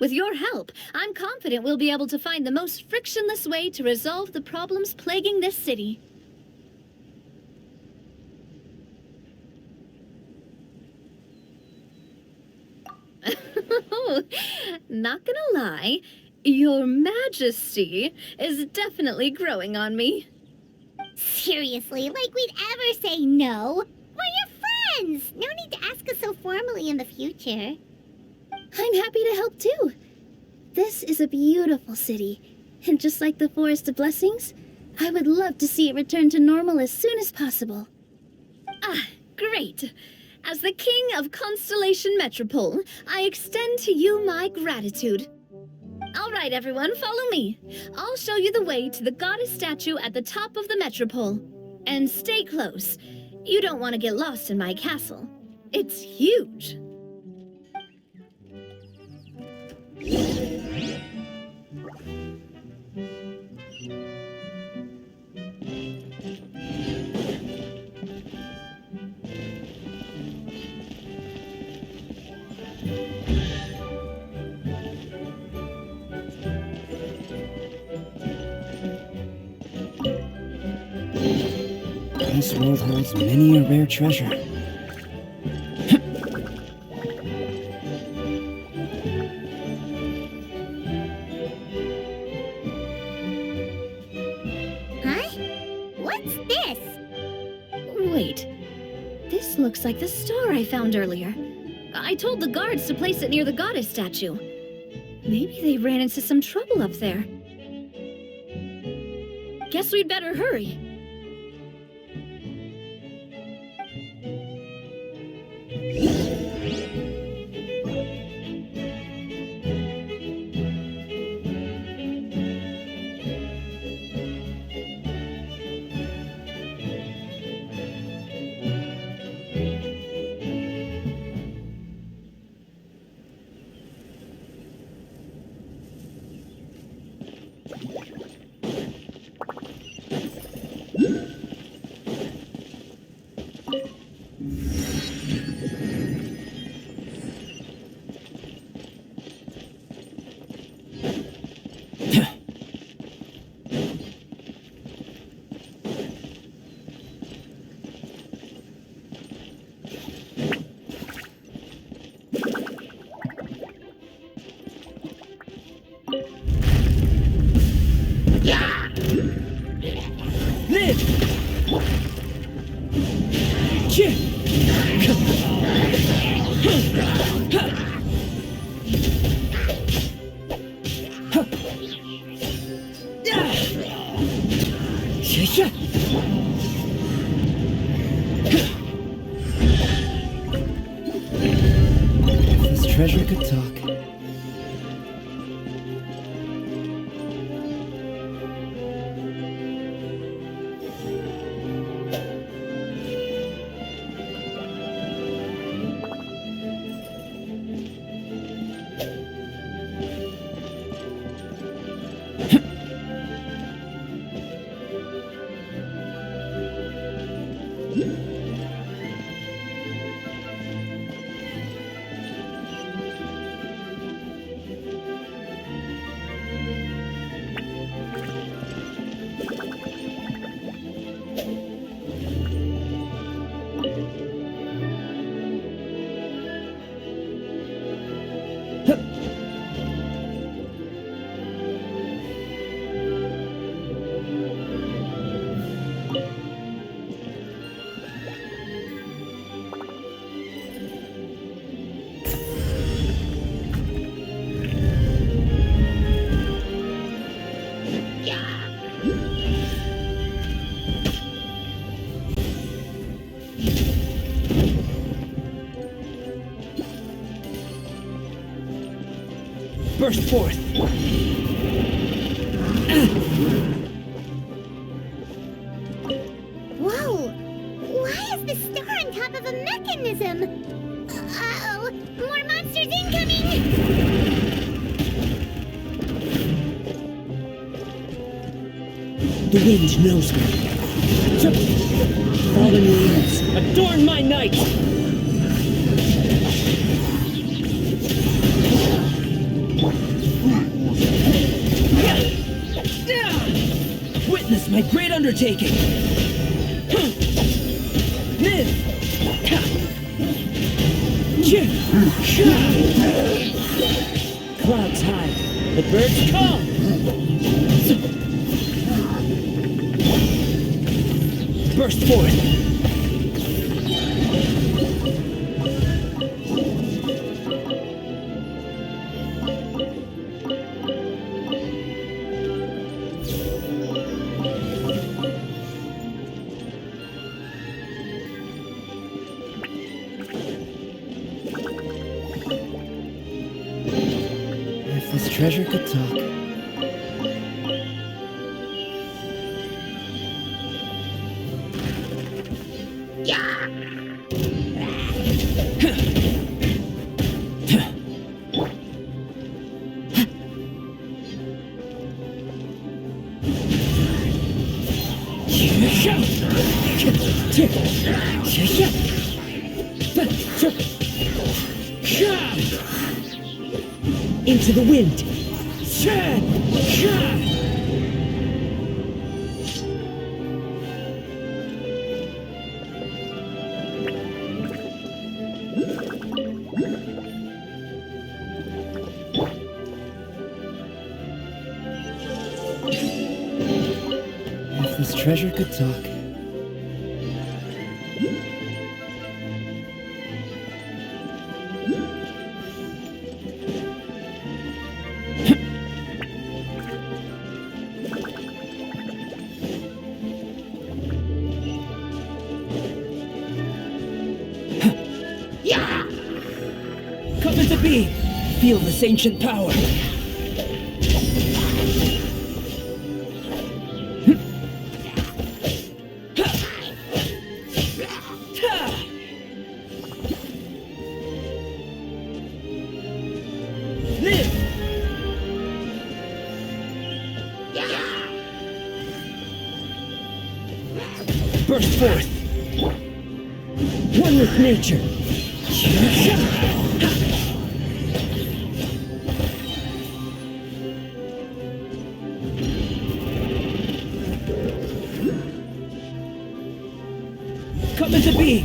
G: With your help, I'm confident we'll be able to find the most frictionless way to resolve the problems plaguing this city. Not gonna lie, Your Majesty is definitely growing on me.
D: Seriously, like we'd ever say no. We're your friends. No need to ask us so formally in the future.
C: I'm happy to help too. This is a beautiful city, and just like the Forest of Blessings, I would love to see it return to normal as soon as possible.
G: Ah, great. As the King of Constellation Metropole, I extend to you my gratitude. All right, everyone, follow me. I'll show you the way to the goddess statue at the top of the Metropole. And stay close. You don't want to get lost in my castle. It's huge.
E: This world holds many a rare treasure.
D: Huh? What's this?
G: Wait. This looks like the star I found earlier. I told the guards to place it near the goddess statue. Maybe they ran into some trouble up there. Guess we'd better hurry.
E: This treasure could talk. Burst forth!
D: Whoa! Why is the star on top of a mechanism? Uh-oh! More monsters incoming!
E: The wind knows me. Fallen leaves, adorn my night! Witness my great undertaking! Clouds hide, the birds come! Burst forth! treasure could talk. Into the wind. If this treasure could talk. Come into being! Feel this ancient power! Live! Burst forth! One with nature! Come into being!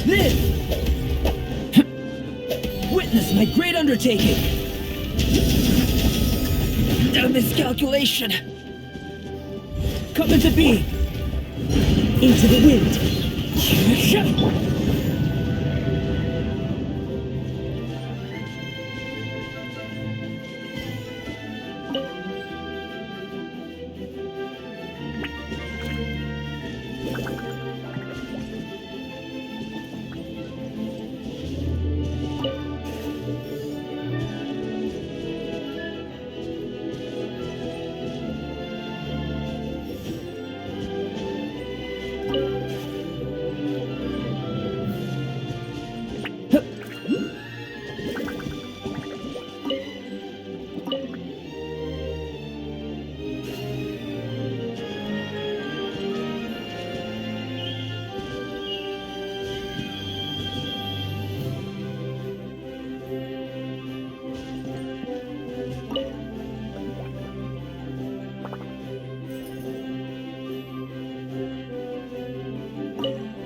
E: Live! Witness my great undertaking! A miscalculation! Come into being! Into the wind!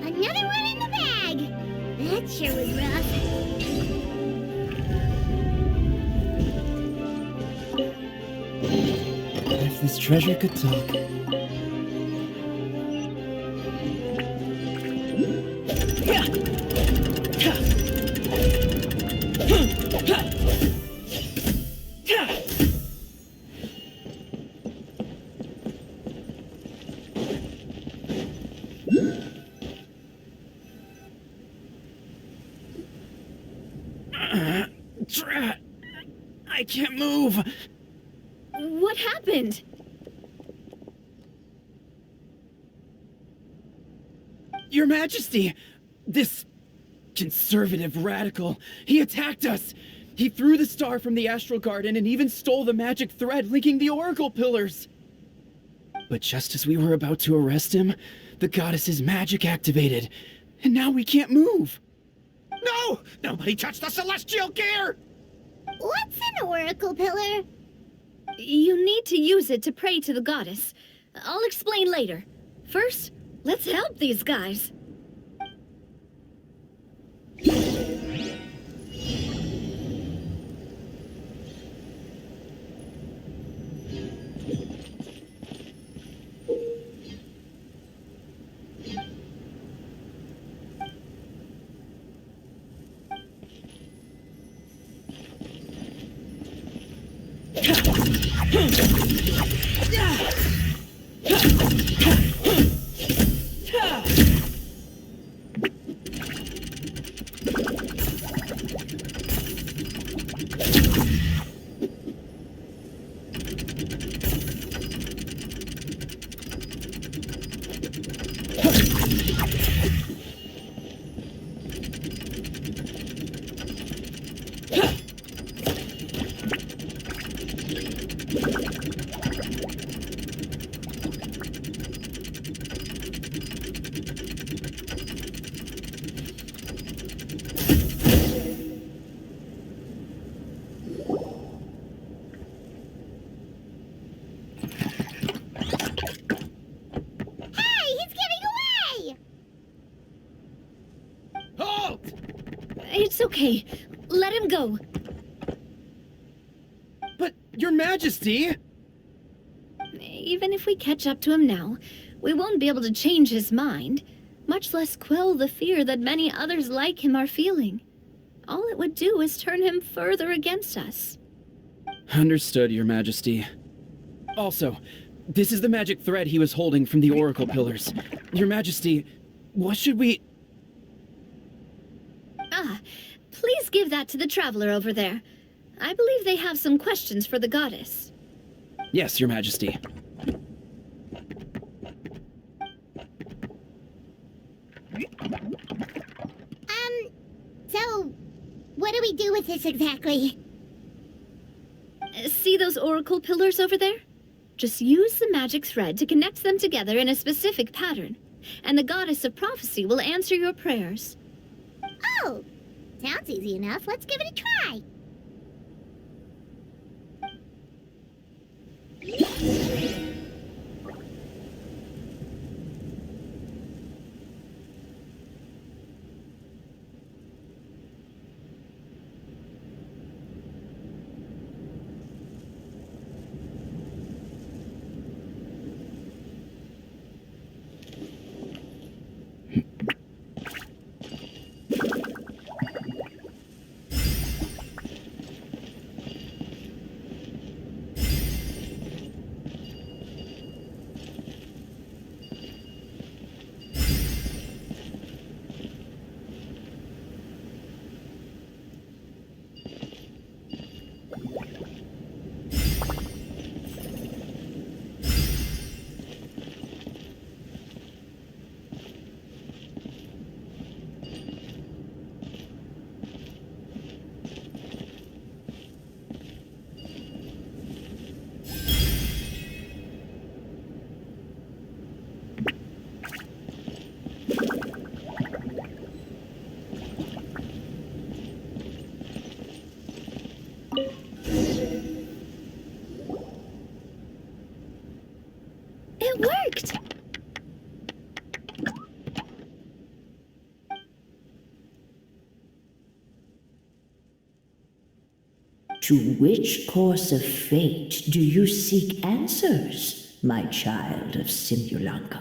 D: Another one in the bag. That sure was rough.
E: If this treasure could talk.
A: Drat! I can't move!
G: What happened?
A: Your Majesty! This conservative radical, he attacked us! He threw the star from the Astral Garden and even stole the magic thread linking the Oracle Pillars! But just as we were about to arrest him, the goddess's magic activated, and now we can't move!
H: No! Nobody touch the celestial gear!
D: What's an oracle pillar?
G: You need to use it to pray to the goddess. I'll explain later. First, let's help these guys.
D: Hey, he's getting away!
B: Halt!
G: It's okay. Let him go.
A: But, Your Majesty!
G: Even if we catch up to him now, we won't be able to change his mind, much less quell the fear that many others like him are feeling. All it would do is turn him further against us.
A: Understood, Your Majesty. Also, this is the magic thread he was holding from the Oracle Pillars. Your Majesty, what should we...
G: Please give that to the traveler over there. I believe they have some questions for the goddess.
A: Yes, Your Majesty.
D: So, what do we do with this exactly?
G: See those oracle pillars over there? Just use the magic thread to connect them together in a specific pattern, and the goddess of prophecy will answer your prayers.
D: Oh, sounds easy enough. Let's give it a try.
C: It worked!
J: To which course of fate do you seek answers, my child of Simulanka?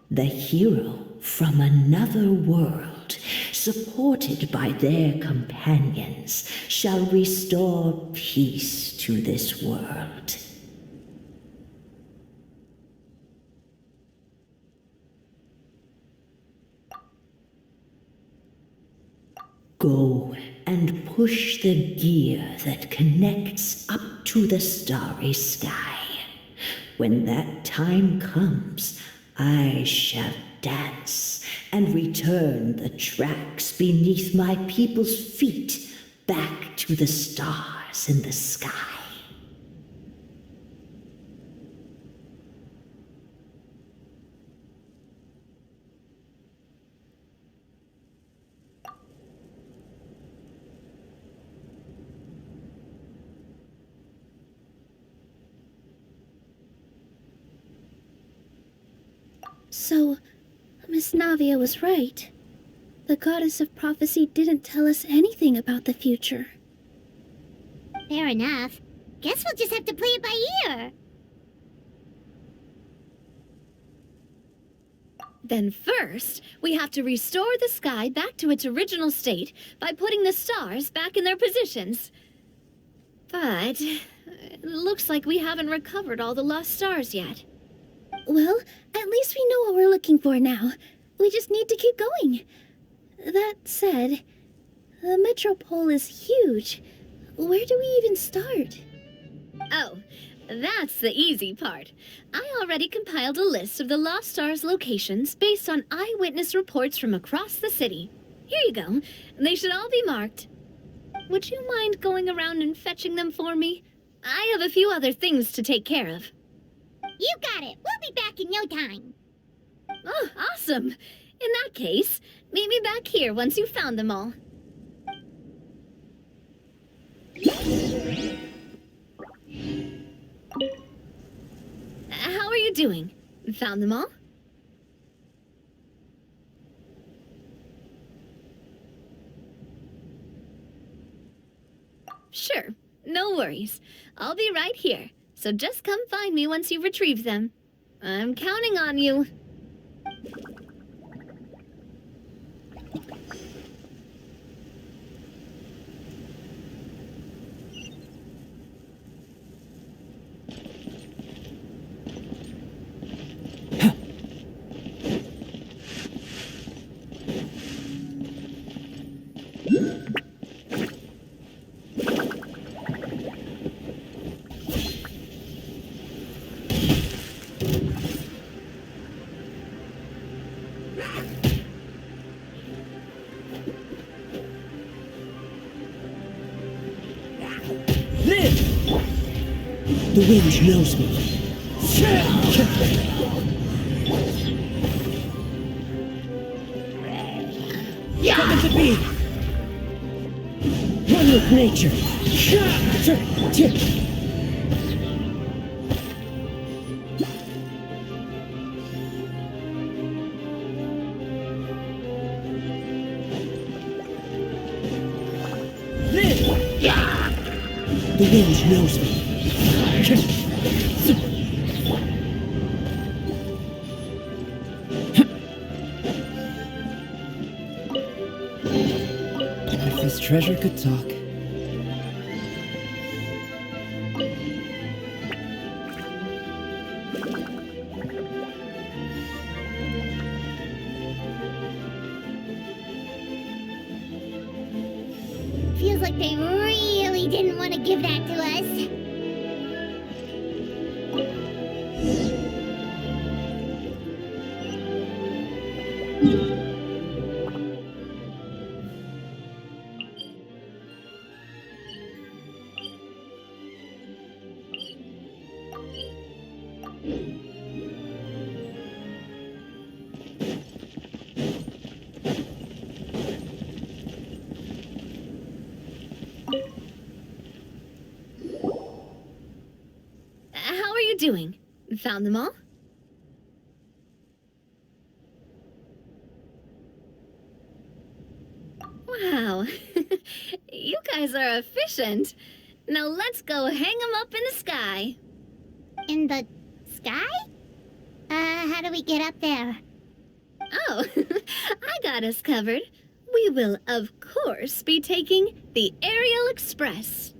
J: The hero from another world, supported by their companions, shall restore peace to this world. Go and push the gear that connects up to the starry sky. When that time comes, I shall dance and return the tracks beneath my people's feet back to the stars in the sky.
C: So, Miss Navia was right. The goddess of prophecy didn't tell us anything about the future.
D: Fair enough. Guess we'll just have to play it by ear.
G: Then first, we have to restore the sky back to its original state by putting the stars back in their positions. But it looks like we haven't recovered all the lost stars yet.
C: Well, at least we know what we're looking for now. We just need to keep going. That said, the metropole is huge. Where do we even start?
G: Oh, That's the easy part. I already compiled a list of the Lost Stars locations based on eyewitness reports from across the city. Here you go. They should all be marked. Would you mind going around and fetching them for me? I have a few other things to take care of.
D: You got it. We'll be back in no time.
G: Oh, awesome. In that case, meet me back here once you've found them all. How are you doing? Found them all? Sure, no worries. I'll be right here, so just come find me once you've retrieved them. I'm counting on you.
E: The wind knows me. Come to be! One with nature. The wind knows me. If this treasure could talk.
D: Feels like they really didn't want to give that to us.
G: How are you doing? Found them all? Wow. You guys are efficient. Now let's go hang them up in the sky.
D: In the sky? How do we get up there?
G: Oh, I got us covered. We will, of course, be taking the Aerial Express.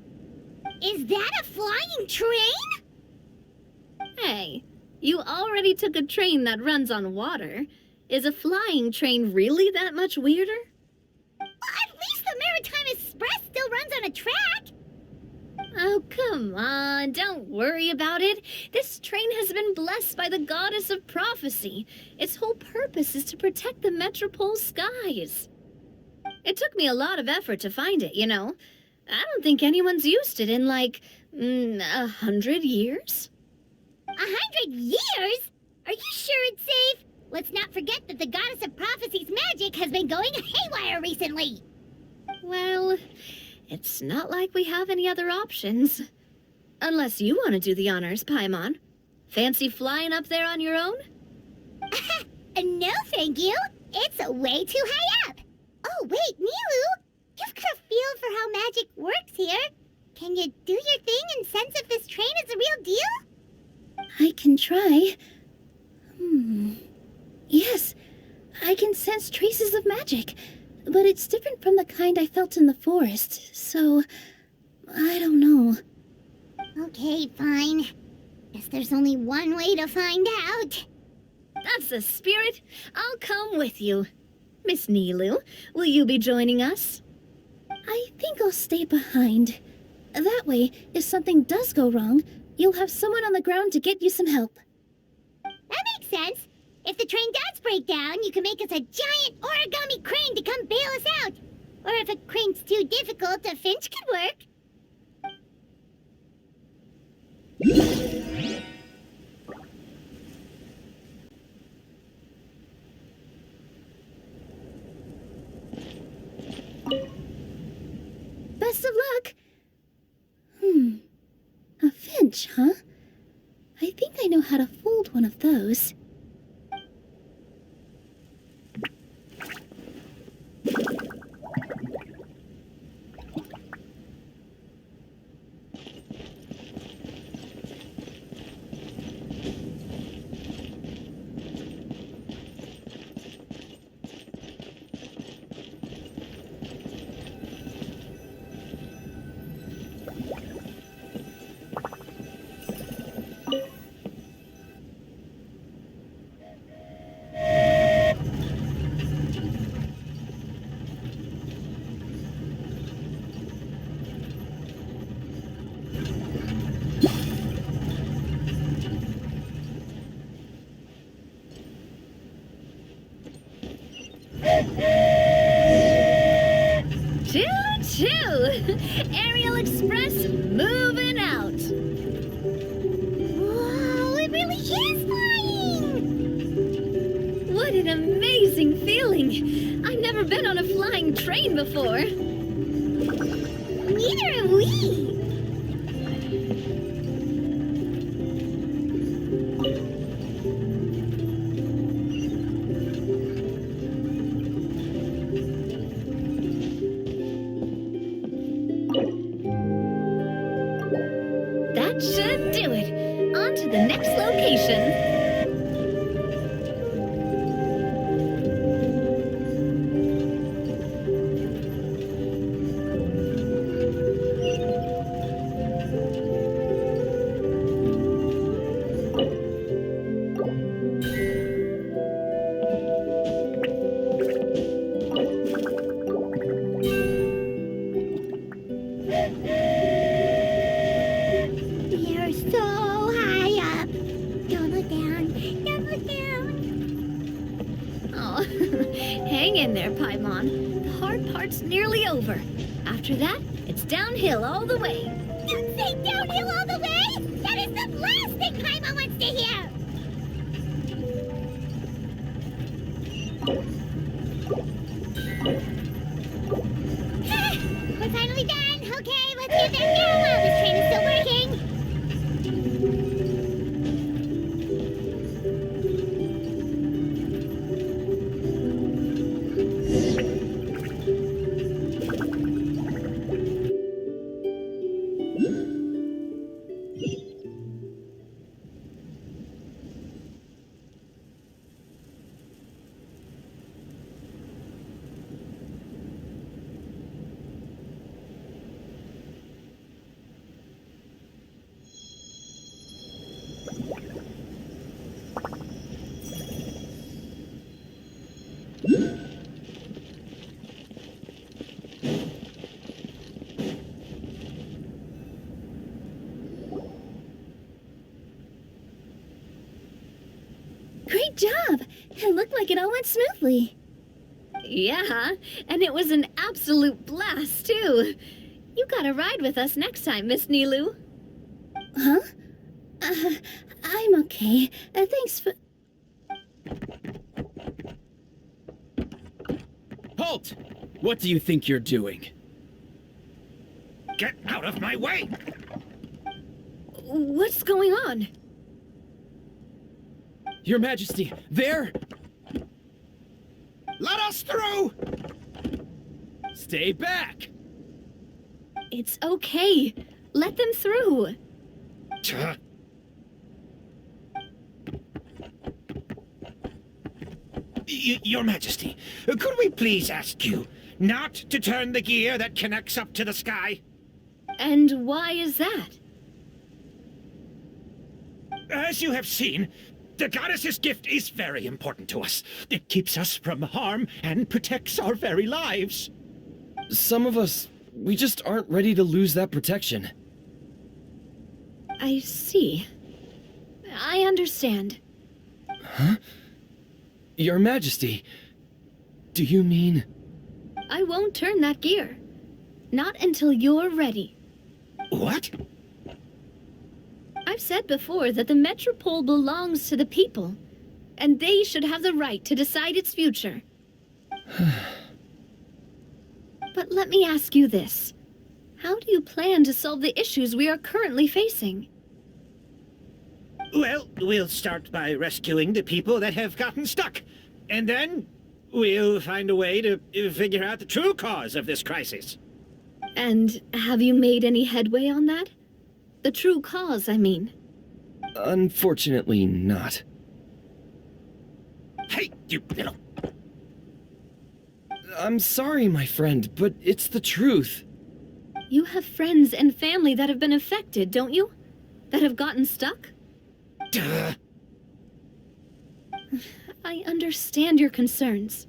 D: Is that a flying train?
G: Hey, you already took a train that runs on water. Is a flying train really that much weirder?
D: Well, at least the Maritime Express still runs on a track.
G: Oh, come on, don't worry about it. This train has been blessed by the goddess of prophecy. Its whole purpose is to protect the Metropole skies. It took me a lot of effort to find it, you know. I don't think anyone's used it in, like, 100 years.
D: 100 years? Are you sure it's safe? Let's not forget that the goddess of prophecy's magic has been going haywire recently.
G: Well, it's not like we have any other options. Unless you want to do the honors, Paimon. Fancy flying up there on your own?
D: No, thank you. It's way too high up. Oh, wait, Nilu. You've got a feel for how magic works here. Can you do your thing and sense if this train is a real deal?
C: I can try. Yes, I can sense traces of magic, but it's different from the kind I felt in the forest, so I don't know.
D: Okay, fine. Guess there's only one way to find out.
G: That's the spirit. I'll come with you. Miss Nilu, will you be joining us?
C: I think I'll stay behind. That way, if something does go wrong, you'll have someone on the ground to get you some help.
D: That makes sense. If the train does break down, you can make us a giant origami crane to come bail us out. Or if a crane's too difficult, a finch could work.
C: Best of luck. A finch, huh? I think I know how to fold one of those.
G: Choo-choo! Aerial Express moving out!
D: Whoa, it really is flying!
G: What an amazing feeling! I've never been on a flying train before.
D: Neither have we!
G: That should do it. On to the next location.
D: You're so high up. Don't look down. Don't look down.
G: Oh, hang in there, Paimon. The hard part's nearly over. After that, it's downhill all the way.
D: Don't say downhill all the way! That is the last thing Paimon wants to hear! We're finally done! Okay, let's get there now while this train is still working!
C: Great job! It looked like it all went smoothly.
G: Yeah, and it was an absolute blast, too. You gotta ride with us next time, Miss Nilu.
C: Huh? I'm okay. Thanks for...
A: Halt! What do you think you're doing?
F: Get out of my way!
G: What's going on?
A: Your Majesty, there!
F: Let us through!
A: Stay back!
G: It's okay. Let them through.
F: Your Majesty, could we please ask you not to turn the gear that connects up to the sky?
G: And why is that?
F: As you have seen, the goddess's gift is very important to us. It keeps us from harm and protects our very lives.
A: Some of us, we just aren't ready to lose that protection.
G: I see. I understand.
A: Huh? Your Majesty, do you mean...
G: I won't turn that gear. Not until you're ready.
F: What?
G: I've said before that the Metropole belongs to the people, and they should have the right to decide its future. But let me ask you this. How do you plan to solve the issues we are currently facing?
F: Well, we'll start by rescuing the people that have gotten stuck. And then we'll find a way to figure out the true cause of this crisis.
G: And have you made any headway on that? The true cause, I mean.
A: Unfortunately not.
F: Hey, you little...
A: I'm sorry, my friend, but it's the truth.
G: You have friends and family that have been affected, don't you? That have gotten stuck?
F: Duh.
G: I understand your concerns.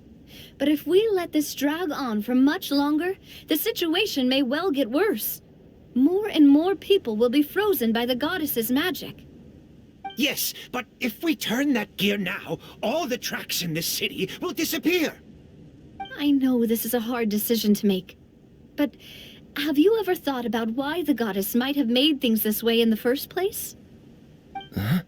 G: But if we let this drag on for much longer, the situation may well get worse. More and more people will be frozen by the goddess's magic.
F: Yes, but if we turn that gear now, all the tracks in this city will disappear.
G: I know this is a hard decision to make. But have you ever thought about why the goddess might have made things this way in the first place?
A: Huh?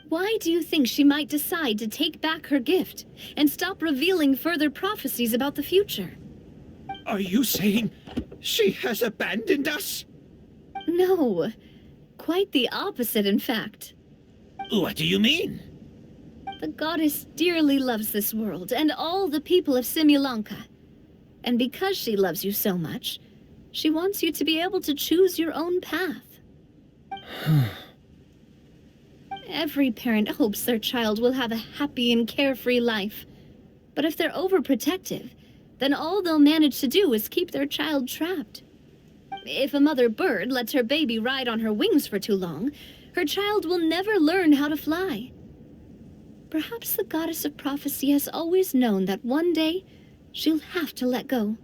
G: Why do you think she might decide to take back her gift and stop revealing further prophecies about the future?
F: Are you saying she has abandoned us?
G: No. Quite the opposite, in fact.
F: What do you mean?
G: The goddess dearly loves this world and all the people of Simulanka. And because she loves you so much, she wants you to be able to choose your own path. Every parent hopes their child will have a happy and carefree life. But if they're overprotective, then all they'll manage to do is keep their child trapped. If a mother bird lets her baby ride on her wings for too long, her child will never learn how to fly. Perhaps the goddess of prophecy has always known that one day she'll have to let go.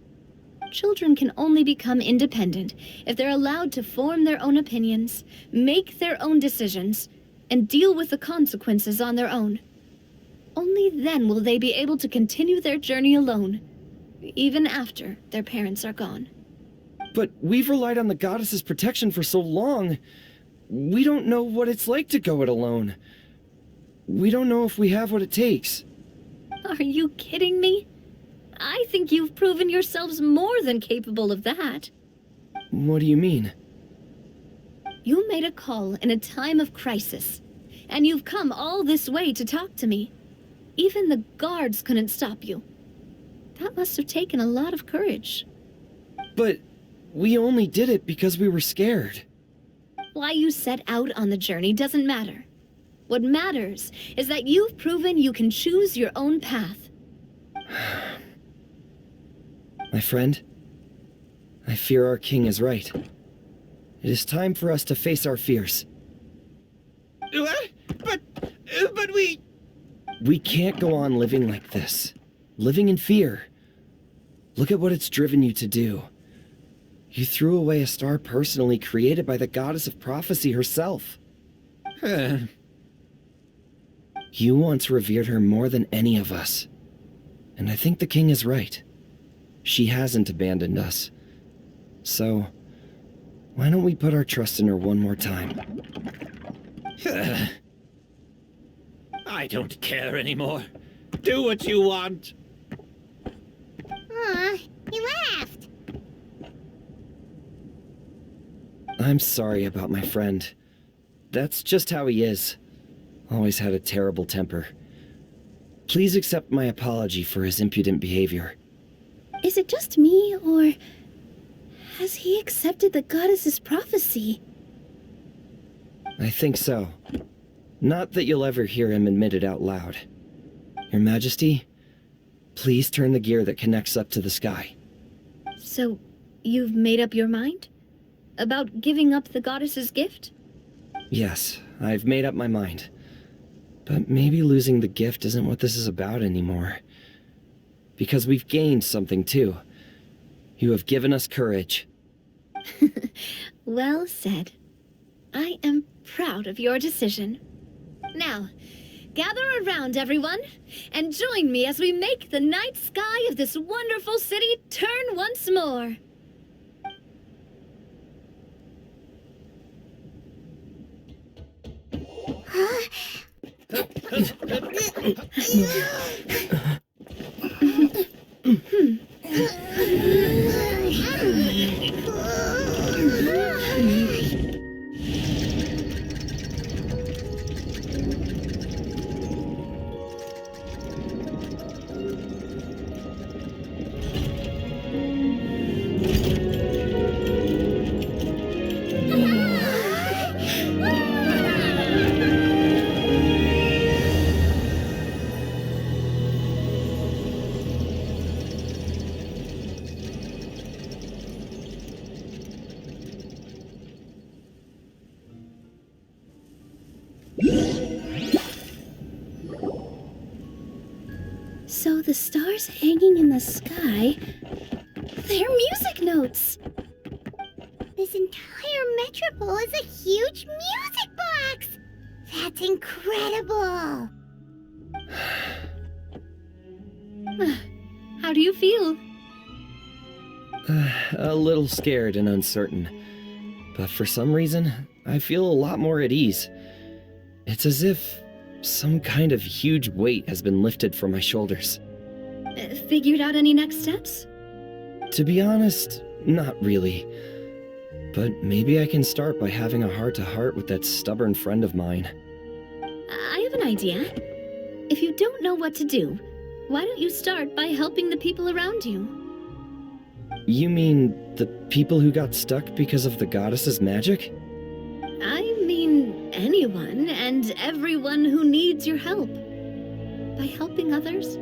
G: Children can only become independent if they're allowed to form their own opinions, make their own decisions, and deal with the consequences on their own. Only then will they be able to continue their journey alone, even after their parents are gone.
A: But we've relied on the goddess's protection for so long. We don't know what it's like to go it alone. We don't know if we have what it takes.
G: Are you kidding me? I think you've proven yourselves more than capable of that.
A: What do you mean?
G: You made a call in a time of crisis, and you've come all this way to talk to me. Even the guards couldn't stop you. That must have taken a lot of courage.
A: But we only did it because we were scared.
G: Why you set out on the journey doesn't matter. What matters is that you've proven you can choose your own path.
A: My friend, I fear our king is right. It is time for us to face our fears.
F: What? But we...
A: We can't go on living like this. Living in fear. Look at what it's driven you to do. You threw away a star personally created by the goddess of prophecy herself. You once revered her more than any of us. And I think the king is right. She hasn't abandoned us. So, why don't we put our trust in her one more time?
F: I don't care anymore. Do what you want.
D: Aw, he laughed.
A: I'm sorry about my friend. That's just how he is. Always had a terrible temper. Please accept my apology for his impudent behavior.
C: Is it just me, or has he accepted the goddess's prophecy?
A: I think so. Not that you'll ever hear him admit it out loud. Your Majesty, please turn the gear that connects up to the sky.
G: So, you've made up your mind? About giving up the goddess's gift?
A: Yes, I've made up my mind. But maybe losing the gift isn't what this is about anymore. Because we've gained something too. You have given us courage.
G: Well said. I am proud of your decision. Now, gather around, everyone, and join me as we make the night sky of this wonderful city turn once more. So the stars hanging in the sky, they're music notes.
D: This entire metropole is a huge music box! That's incredible!
G: How do you feel?
E: A little scared and uncertain. But for some reason, I feel a lot more at ease. It's as if some kind of huge weight has been lifted from my shoulders.
G: Figured out any next steps?
E: To be honest, not really. But maybe I can start by having a heart-to-heart with that stubborn friend of mine.
G: I have an idea. If you don't know what to do, why don't you start by helping the people around you?
E: You mean the people who got stuck because of the goddess's magic?
G: I mean anyone and everyone who needs your help. By helping others,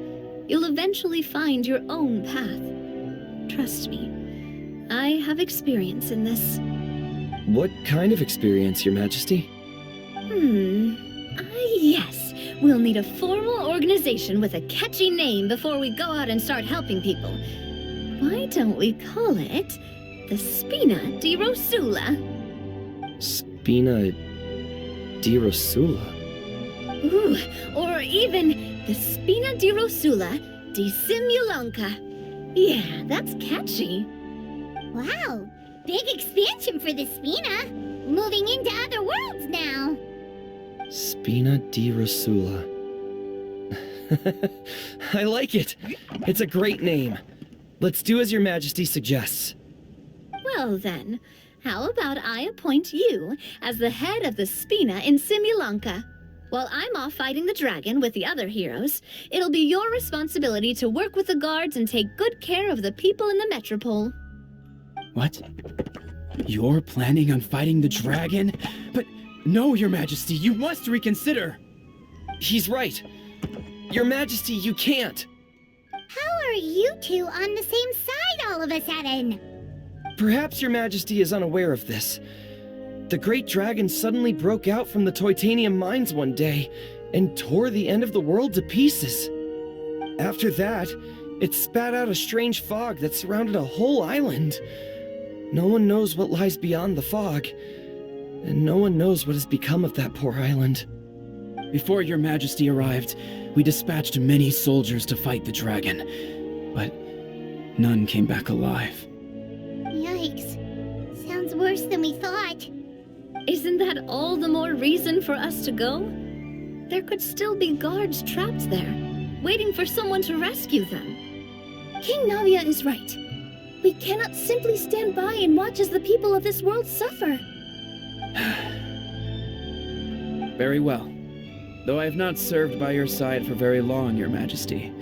G: you'll eventually find your own path. Trust me, I have experience in this.
E: What kind of experience, Your Majesty?
G: Yes. We'll need a formal organization with a catchy name before we go out and start helping people. Why don't we call it the Spina di Rosula?
E: Spina di Rosula?
G: Ooh, or even the Spina di Rosula di Simulanka. Yeah, that's catchy.
D: Wow, big expansion for the Spina. Moving into other worlds now.
E: Spina di Rosula. I like it. It's a great name. Let's do as Your Majesty suggests.
G: Well then, how about I appoint you as the head of the Spina in Simulanka? While I'm off fighting the dragon with the other heroes, it'll be your responsibility to work with the guards and take good care of the people in the metropole.
A: What? You're planning on fighting the dragon? But no, Your Majesty, you must reconsider!
E: He's right. Your Majesty, you can't.
D: How are you two on the same side all of a sudden?
E: Perhaps Your Majesty is unaware of this. The great dragon suddenly broke out from the Titanium mines one day and tore the end of the world to pieces. After that, it spat out a strange fog that surrounded a whole island. No one knows what lies beyond the fog, and no one knows what has become of that poor island.
A: Before Your Majesty arrived, we dispatched many soldiers to fight the dragon, but none came back alive.
D: Yikes. Sounds worse than we thought.
G: Isn't that all the more reason for us to go? There could still be guards trapped there, waiting for someone to rescue them.
C: King Navia is right. We cannot simply stand by and watch as the people of this world suffer.
A: Very well. Though I have not served by your side for very long, Your Majesty.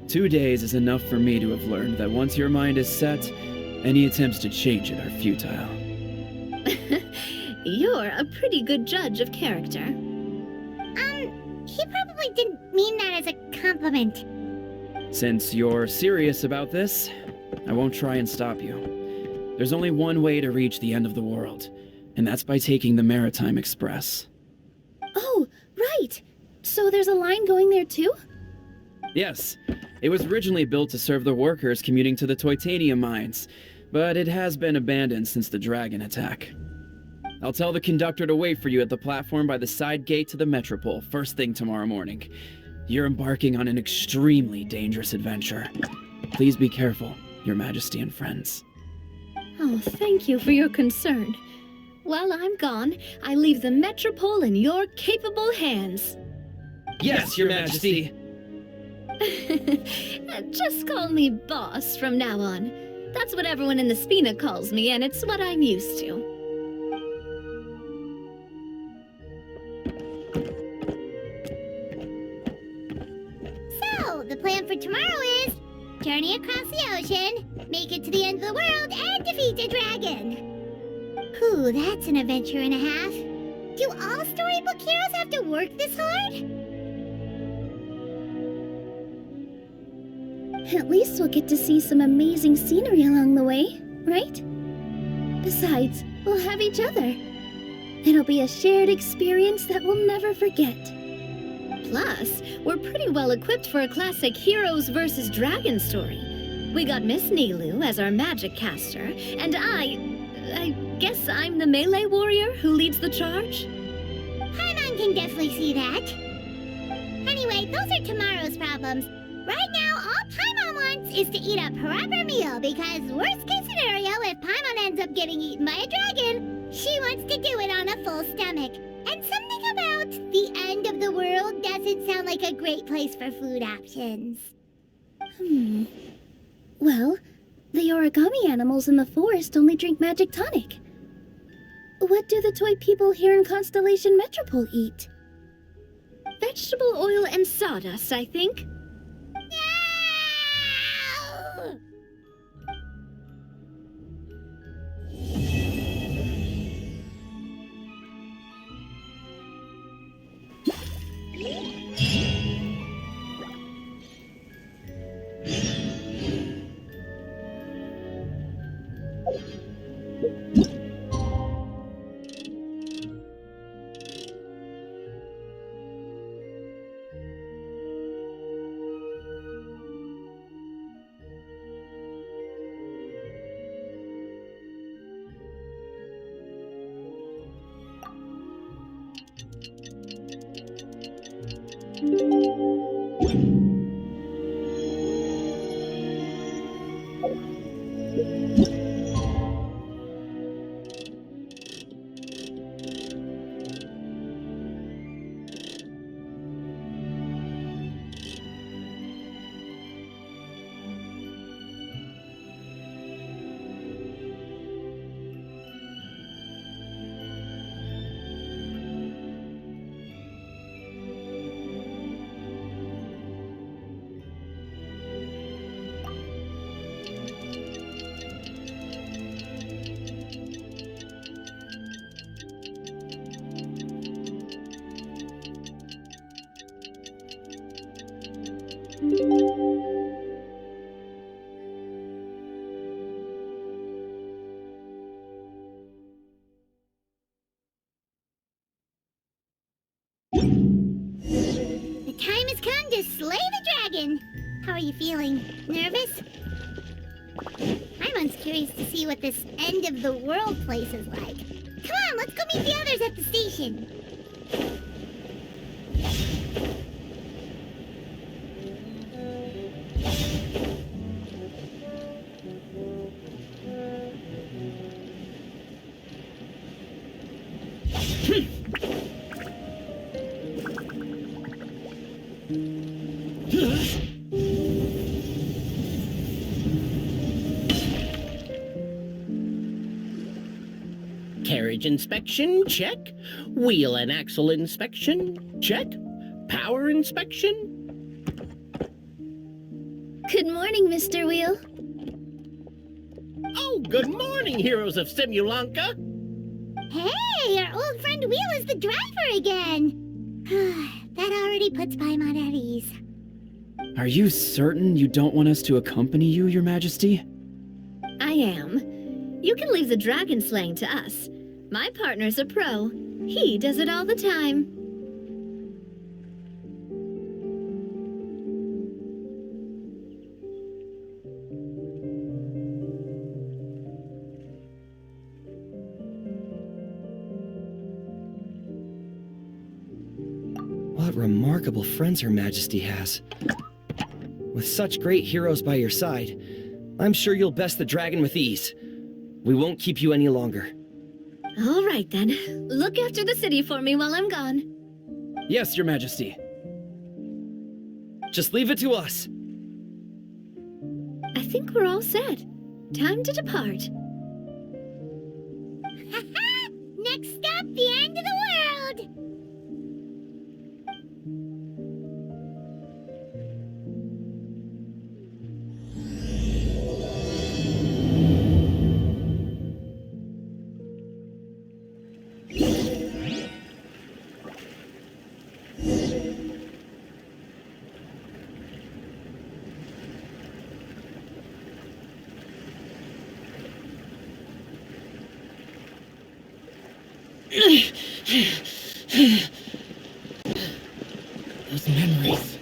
A: 2 days is enough for me to have learned that once your mind is set, any attempts to change it are futile.
G: You're a pretty good judge of character.
D: He probably didn't mean that as a compliment.
A: Since you're serious about this, I won't try and stop you. There's only one way to reach the end of the world, and that's by taking the Maritime Express.
C: Oh, right! So there's a line going there too?
A: Yes, it was originally built to serve the workers commuting to the Titanium mines, but it has been abandoned since the dragon attack. I'll tell the conductor to wait for you at the platform by the side gate to the Metropole first thing tomorrow morning. You're embarking on an extremely dangerous adventure. Please be careful, Your Majesty and friends.
G: Oh, thank you for your concern. While I'm gone, I leave the Metropole in your capable hands.
E: Yes, Your Majesty.
G: Just call me boss from now on. That's what everyone in the Spina calls me, and it's what I'm used to.
D: So, the plan for tomorrow is journey across the ocean, make it to the end of the world, and defeat a dragon. Whew, that's an adventure and a half. Do all storybook heroes have to work this hard?
C: At least we'll get to see some amazing scenery along the way, right? Besides, we'll have each other. It'll be a shared experience that we'll never forget.
G: Plus, we're pretty well equipped for a classic heroes versus dragon story. We got Miss Nilu as our magic caster, and I guess I'm the melee warrior who leads the charge?
D: Paimon can definitely see that. Anyway, those are tomorrow's problems. Right now, all Paimon wants is to eat a proper meal, because worst case scenario, if Paimon ends up getting eaten by a dragon, she wants to do it on a full stomach. And something about the end of the world doesn't sound like a great place for food options.
C: Well, the origami animals in the forest only drink magic tonic. What do the toy people here in Constellation Metropole eat?
G: Vegetable oil and sawdust, I think.
D: No! The time has come to slay the dragon. How are you feeling? Nervous? I'm curious to see what this end of the world place is like. Come on, let's go meet the others at the station.
H: Carriage inspection, check. Wheel and axle inspection, check. Power inspection.
C: Good morning, Mr. Wheel.
H: Oh, good morning, heroes of Simulanka.
D: Hey, our old friend Wheel is the driver again. That already puts Paimon at ease.
A: Are you certain you don't want us to accompany you, Your Majesty?
G: I am. You can leave the dragon slaying to us. My partner's a pro. He does it all the time.
E: What remarkable friends Her Majesty has. With such great heroes by your side, I'm sure you'll best the dragon with ease. We won't keep you any longer.
G: All right, then. Look after the city for me while I'm gone.
A: Yes, Your Majesty.
E: Just leave it to us.
G: I think we're all set. Time to depart.
D: Next stop, the end of the world!
A: Those memories.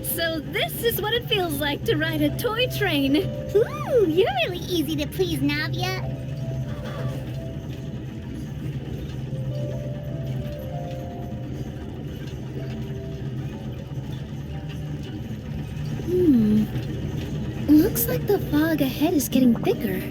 G: So this is what it feels like to ride a toy train.
D: Ooh, you're really easy to please, Navia.
G: Looks like the fog ahead is getting thicker.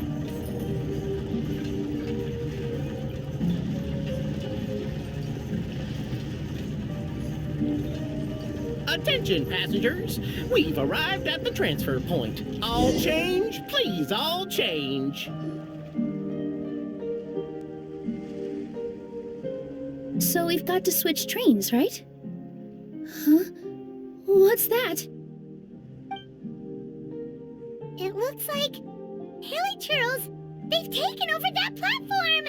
H: Attention, passengers. We've arrived at the transfer point. All change, please, all change.
G: So we've got to switch trains, right? Huh? What's that?
D: It looks like... Haley Churls, they've taken over that platform!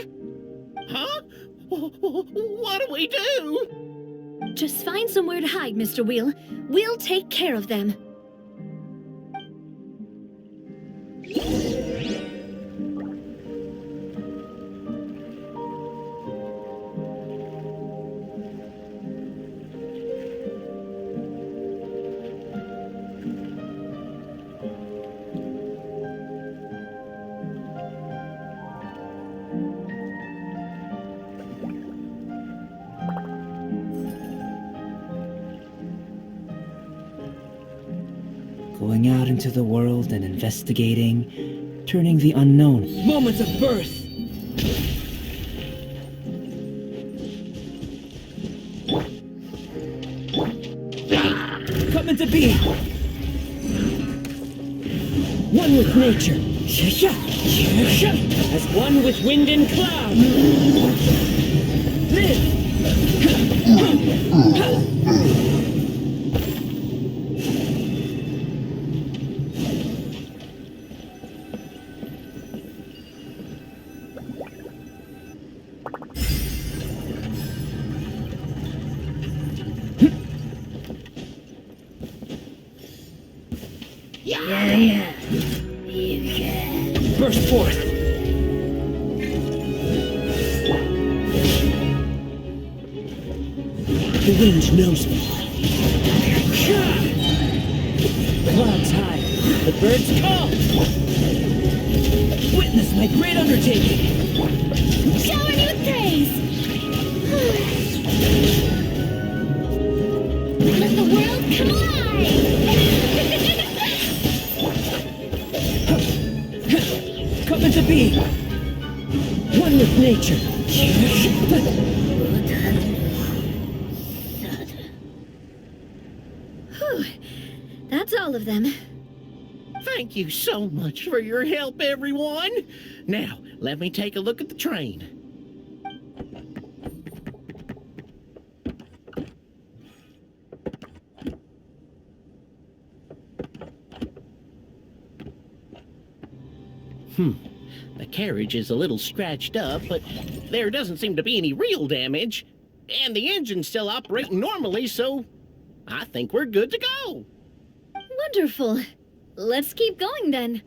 H: Huh? What do we do?
G: Just find somewhere to hide, Mr. Wheel. We'll take care of them.
A: Going out into the world and investigating, turning the unknown. Moments of birth! Come into being! One with nature. As one with wind and cloud. Live! Burst forth! The wind knows me. Clouds high, the birds call. Witness my great undertaking.
D: Shower me with praise! Let the world come alive!
A: Come into being. One with nature.
G: Whew. That's all of them.
H: Thank you so much for your help, everyone. Now, let me take a look at the train. The carriage is a little scratched up, but there doesn't seem to be any real damage. And the engine's still operating normally, so I think we're good to go.
G: Wonderful. Let's keep going then.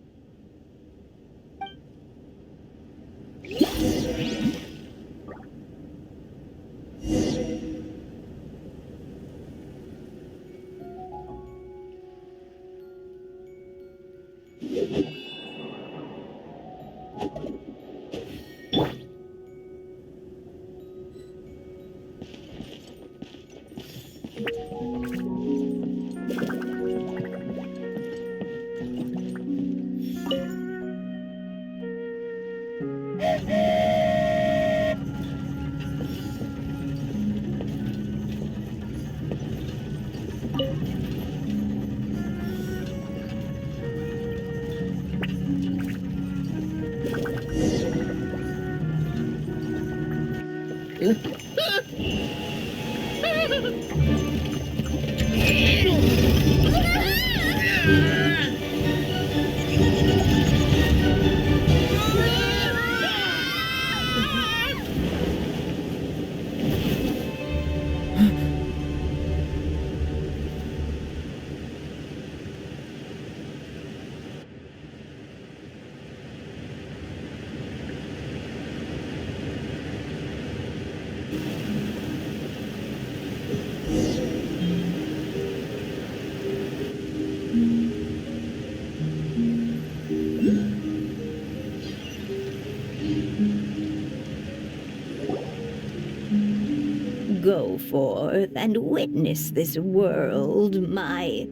J: Go forth and witness this world, my...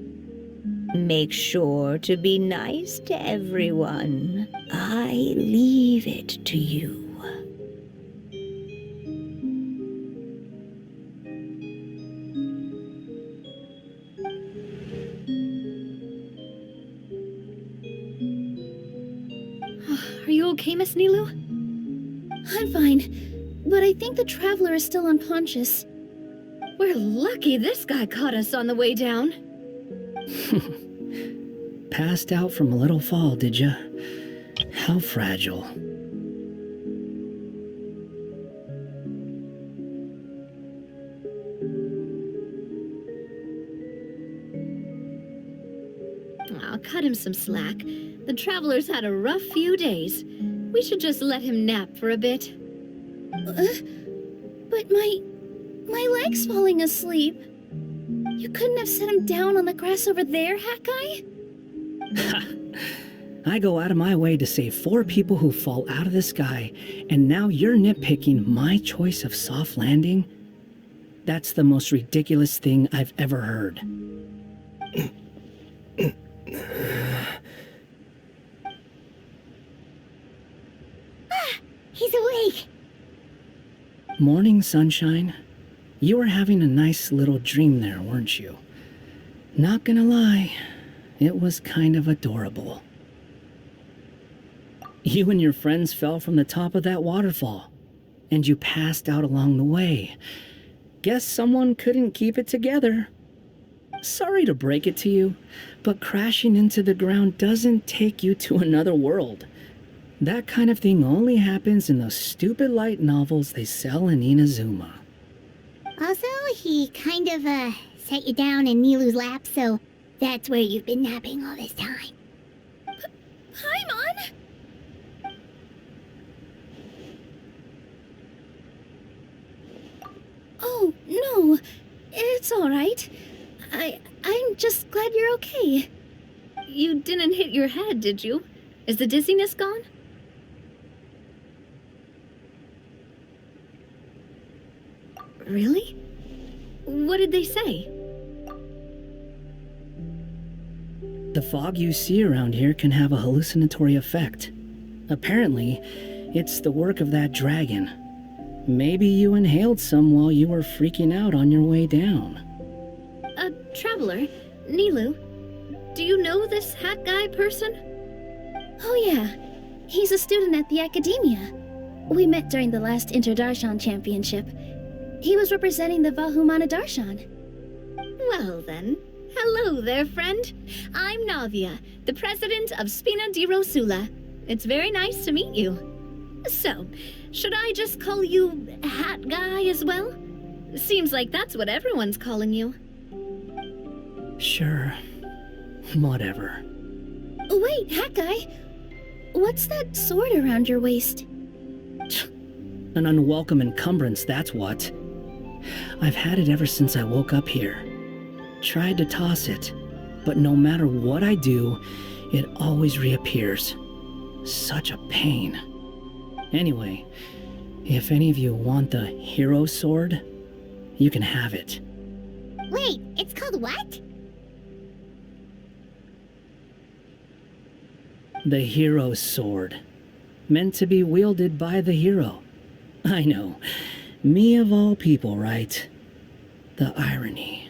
J: Make sure to be nice to everyone. I leave it to you.
G: Are you okay, Miss Nilu?
C: I'm fine, but I think the traveler is still unconscious.
G: We're lucky this guy caught us on the way down.
K: Passed out from a little fall, did ya? How fragile.
G: I'll cut him some slack. The traveler's had a rough few days. We should just let him nap for a bit.
C: But my leg's falling asleep. You couldn't have set him down on the grass over there, Hat Guy?
K: I go out of my way to save 4 people who fall out of the sky, and now you're nitpicking my choice of soft landing? That's the most ridiculous thing I've ever heard.
D: He's awake.
K: Morning, sunshine. You were having a nice little dream there, weren't you? Not gonna lie, it was kind of adorable. You and your friends fell from the top of that waterfall, and you passed out along the way. Guess someone couldn't keep it together. Sorry to break it to you, but crashing into the ground doesn't take you to another world. That kind of thing only happens in those stupid light novels they sell in Inazuma.
D: Also, he kind of, set you down in Nilu's lap, so that's where you've been napping all this time.
C: Paimon? Oh, no. It's all right. I'm just glad you're okay.
G: You didn't hit your head, did you? Is the dizziness gone? Really? What did they say?
K: The fog you see around here can have a hallucinatory effect. Apparently, it's the work of that dragon. Maybe you inhaled some while you were freaking out on your way down.
G: Traveler, Nilu, do you know this Hat Guy person?
C: Oh, yeah. He's a student at the academia. We met during the last Inter-Darshan Championship. He was representing the Vahumana Darshan.
G: Well then, hello there, friend. I'm Navia, the president of Spina di Rosula. It's very nice to meet you. So, should I just call you Hat Guy as well? Seems like that's what everyone's calling you.
K: Sure. Whatever.
C: Wait, Hat Guy. What's that sword around your waist?
K: An unwelcome encumbrance, that's what. I've had it ever since I woke up here. Tried to toss it, but no matter what I do, it always reappears. Such a pain. Anyway, if any of you want the hero sword, you can have it.
D: Wait, it's called what?
K: The hero sword. Meant to be wielded by the hero. I know. Me of all people, right? The irony.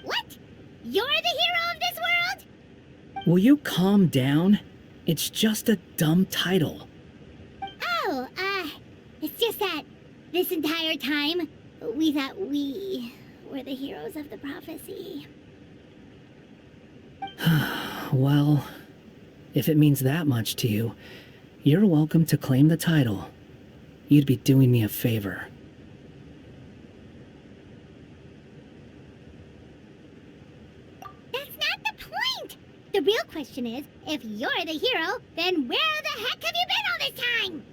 D: What? You're the hero of this world?
K: Will you calm down? It's just a dumb title.
D: Oh, it's just that this entire time, we thought we were the heroes of the prophecy.
K: Well, if it means that much to you, you're welcome to claim the title. You'd be doing me a favor.
D: That's not the point! The real question is, if you're the hero, then where the heck have you been all this time?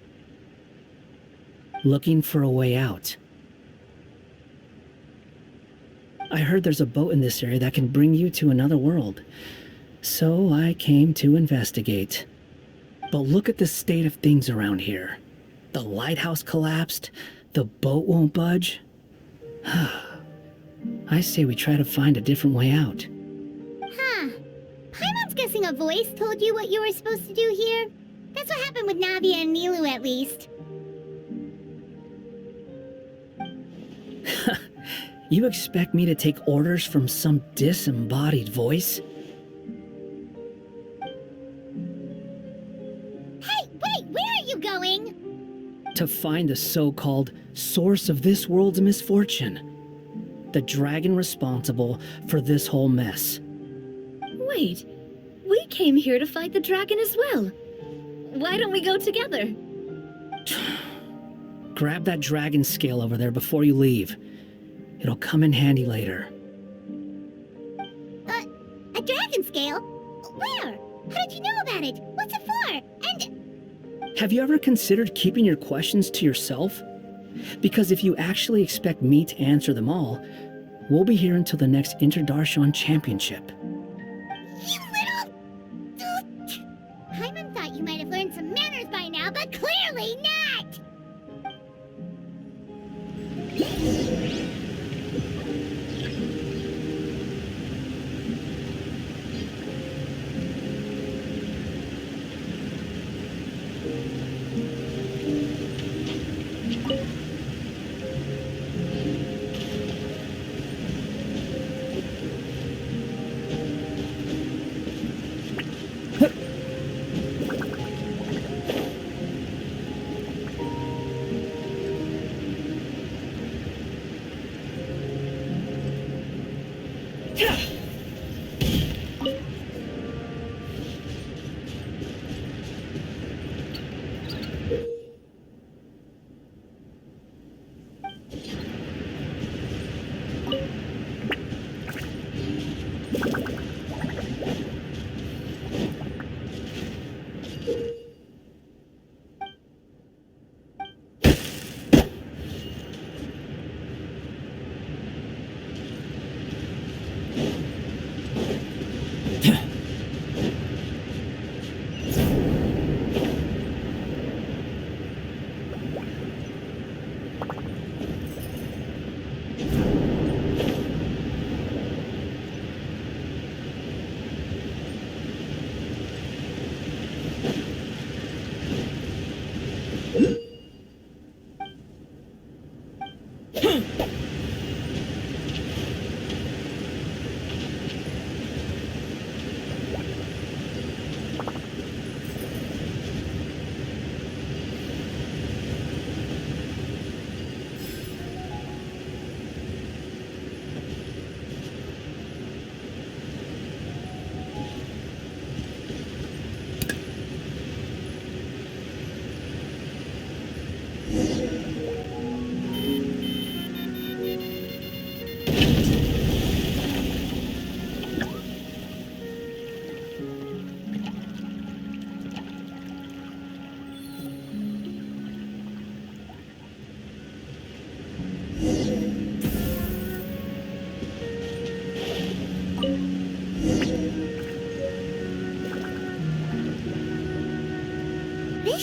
K: Looking for a way out. I heard there's a boat in this area that can bring you to another world. So I came to investigate. But look at the state of things around here. The lighthouse collapsed. The boat won't budge. I say we try to find a different way out.
D: Huh. Paimon's guessing a voice told you what you were supposed to do here. That's what happened with Navia and Nilu, at least.
K: You expect me to take orders from some disembodied voice?
D: Hey, wait, where are you going?
K: To find the so-called source of this world's misfortune. The dragon responsible for this whole mess.
G: Wait, we came here to fight the dragon as well. Why don't we go together?
K: Grab that dragon scale over there before you leave. It'll come in handy later.
D: A dragon scale? Where? How did you know about it? What's it for? And...
K: Have you ever considered keeping your questions to yourself? Because if you actually expect me to answer them all, we'll be here until the next Interdarshan Championship.
D: You little... Paimon thought you might have learned some manners by now, but clearly not!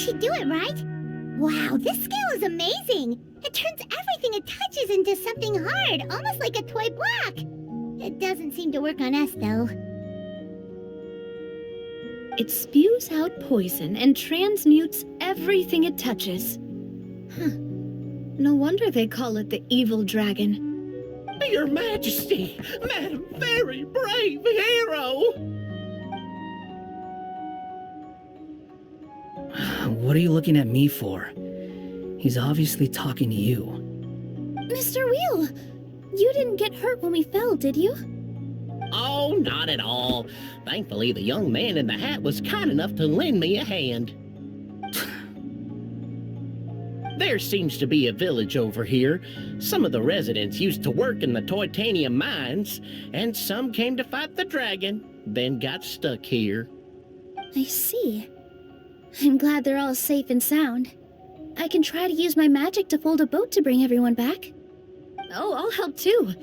D: should do it, right? Wow, this scale is amazing! It turns everything it touches into something hard, almost like a toy block. It doesn't seem to work on us, though.
G: It spews out poison and transmutes everything it touches. Huh. No wonder they call it the evil dragon.
H: Your Majesty, Madam Very Brave Hero!
K: What are you looking at me for? He's obviously talking to you.
C: Mr. Wheel, you didn't get hurt when we fell, did you?
H: Oh, not at all. Thankfully, the young man in the hat was kind enough to lend me a hand. There seems to be a village over here. Some of the residents used to work in the titanium mines, and some came to fight the dragon, then got stuck here.
C: I see. I'm glad they're all safe and sound. I can try to use my magic to fold a boat to bring everyone back.
G: Oh, I'll help too.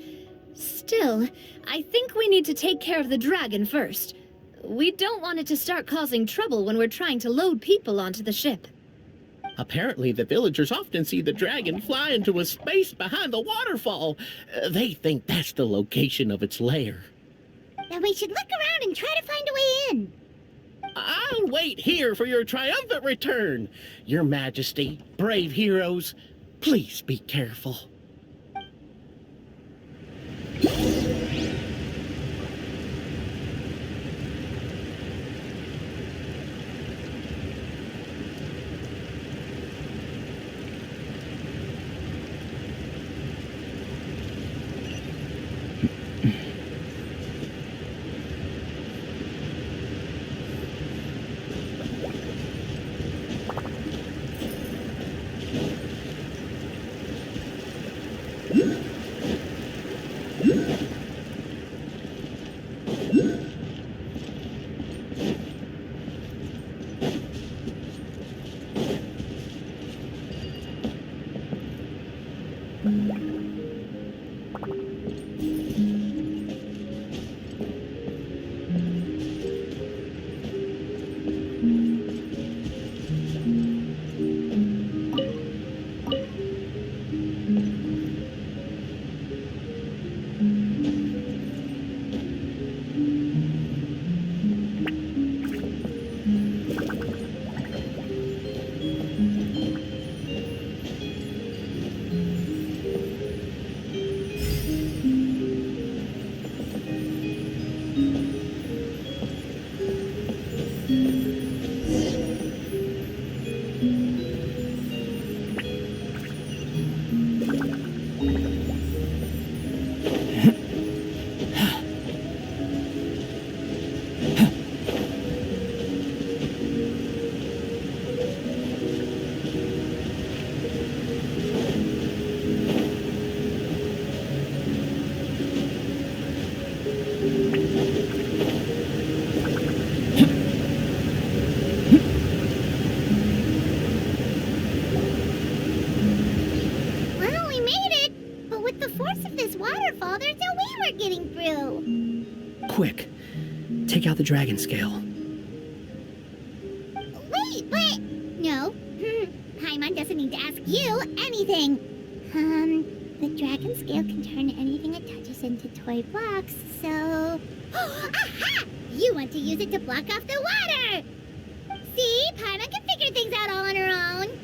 G: Still, I think we need to take care of the dragon first. We don't want it to start causing trouble when we're trying to load people onto the ship.
H: Apparently, the villagers often see the dragon fly into a space behind the waterfall. They think that's the location of its lair.
D: Then we should look around and try to find a way in.
H: I'll wait here for your triumphant return. Your Majesty, brave heroes, please be careful.
D: Well, we made it! But with the force of this waterfall, there's no way we're getting through.
K: Quick, take out the dragon scale.
D: Wait, what? No. Paimon doesn't need to ask you anything. The dragon scale can turn anything it touches into toy blocks, so... Aha! You want to use it to block off the water! See? Paimon can figure things out all on her own.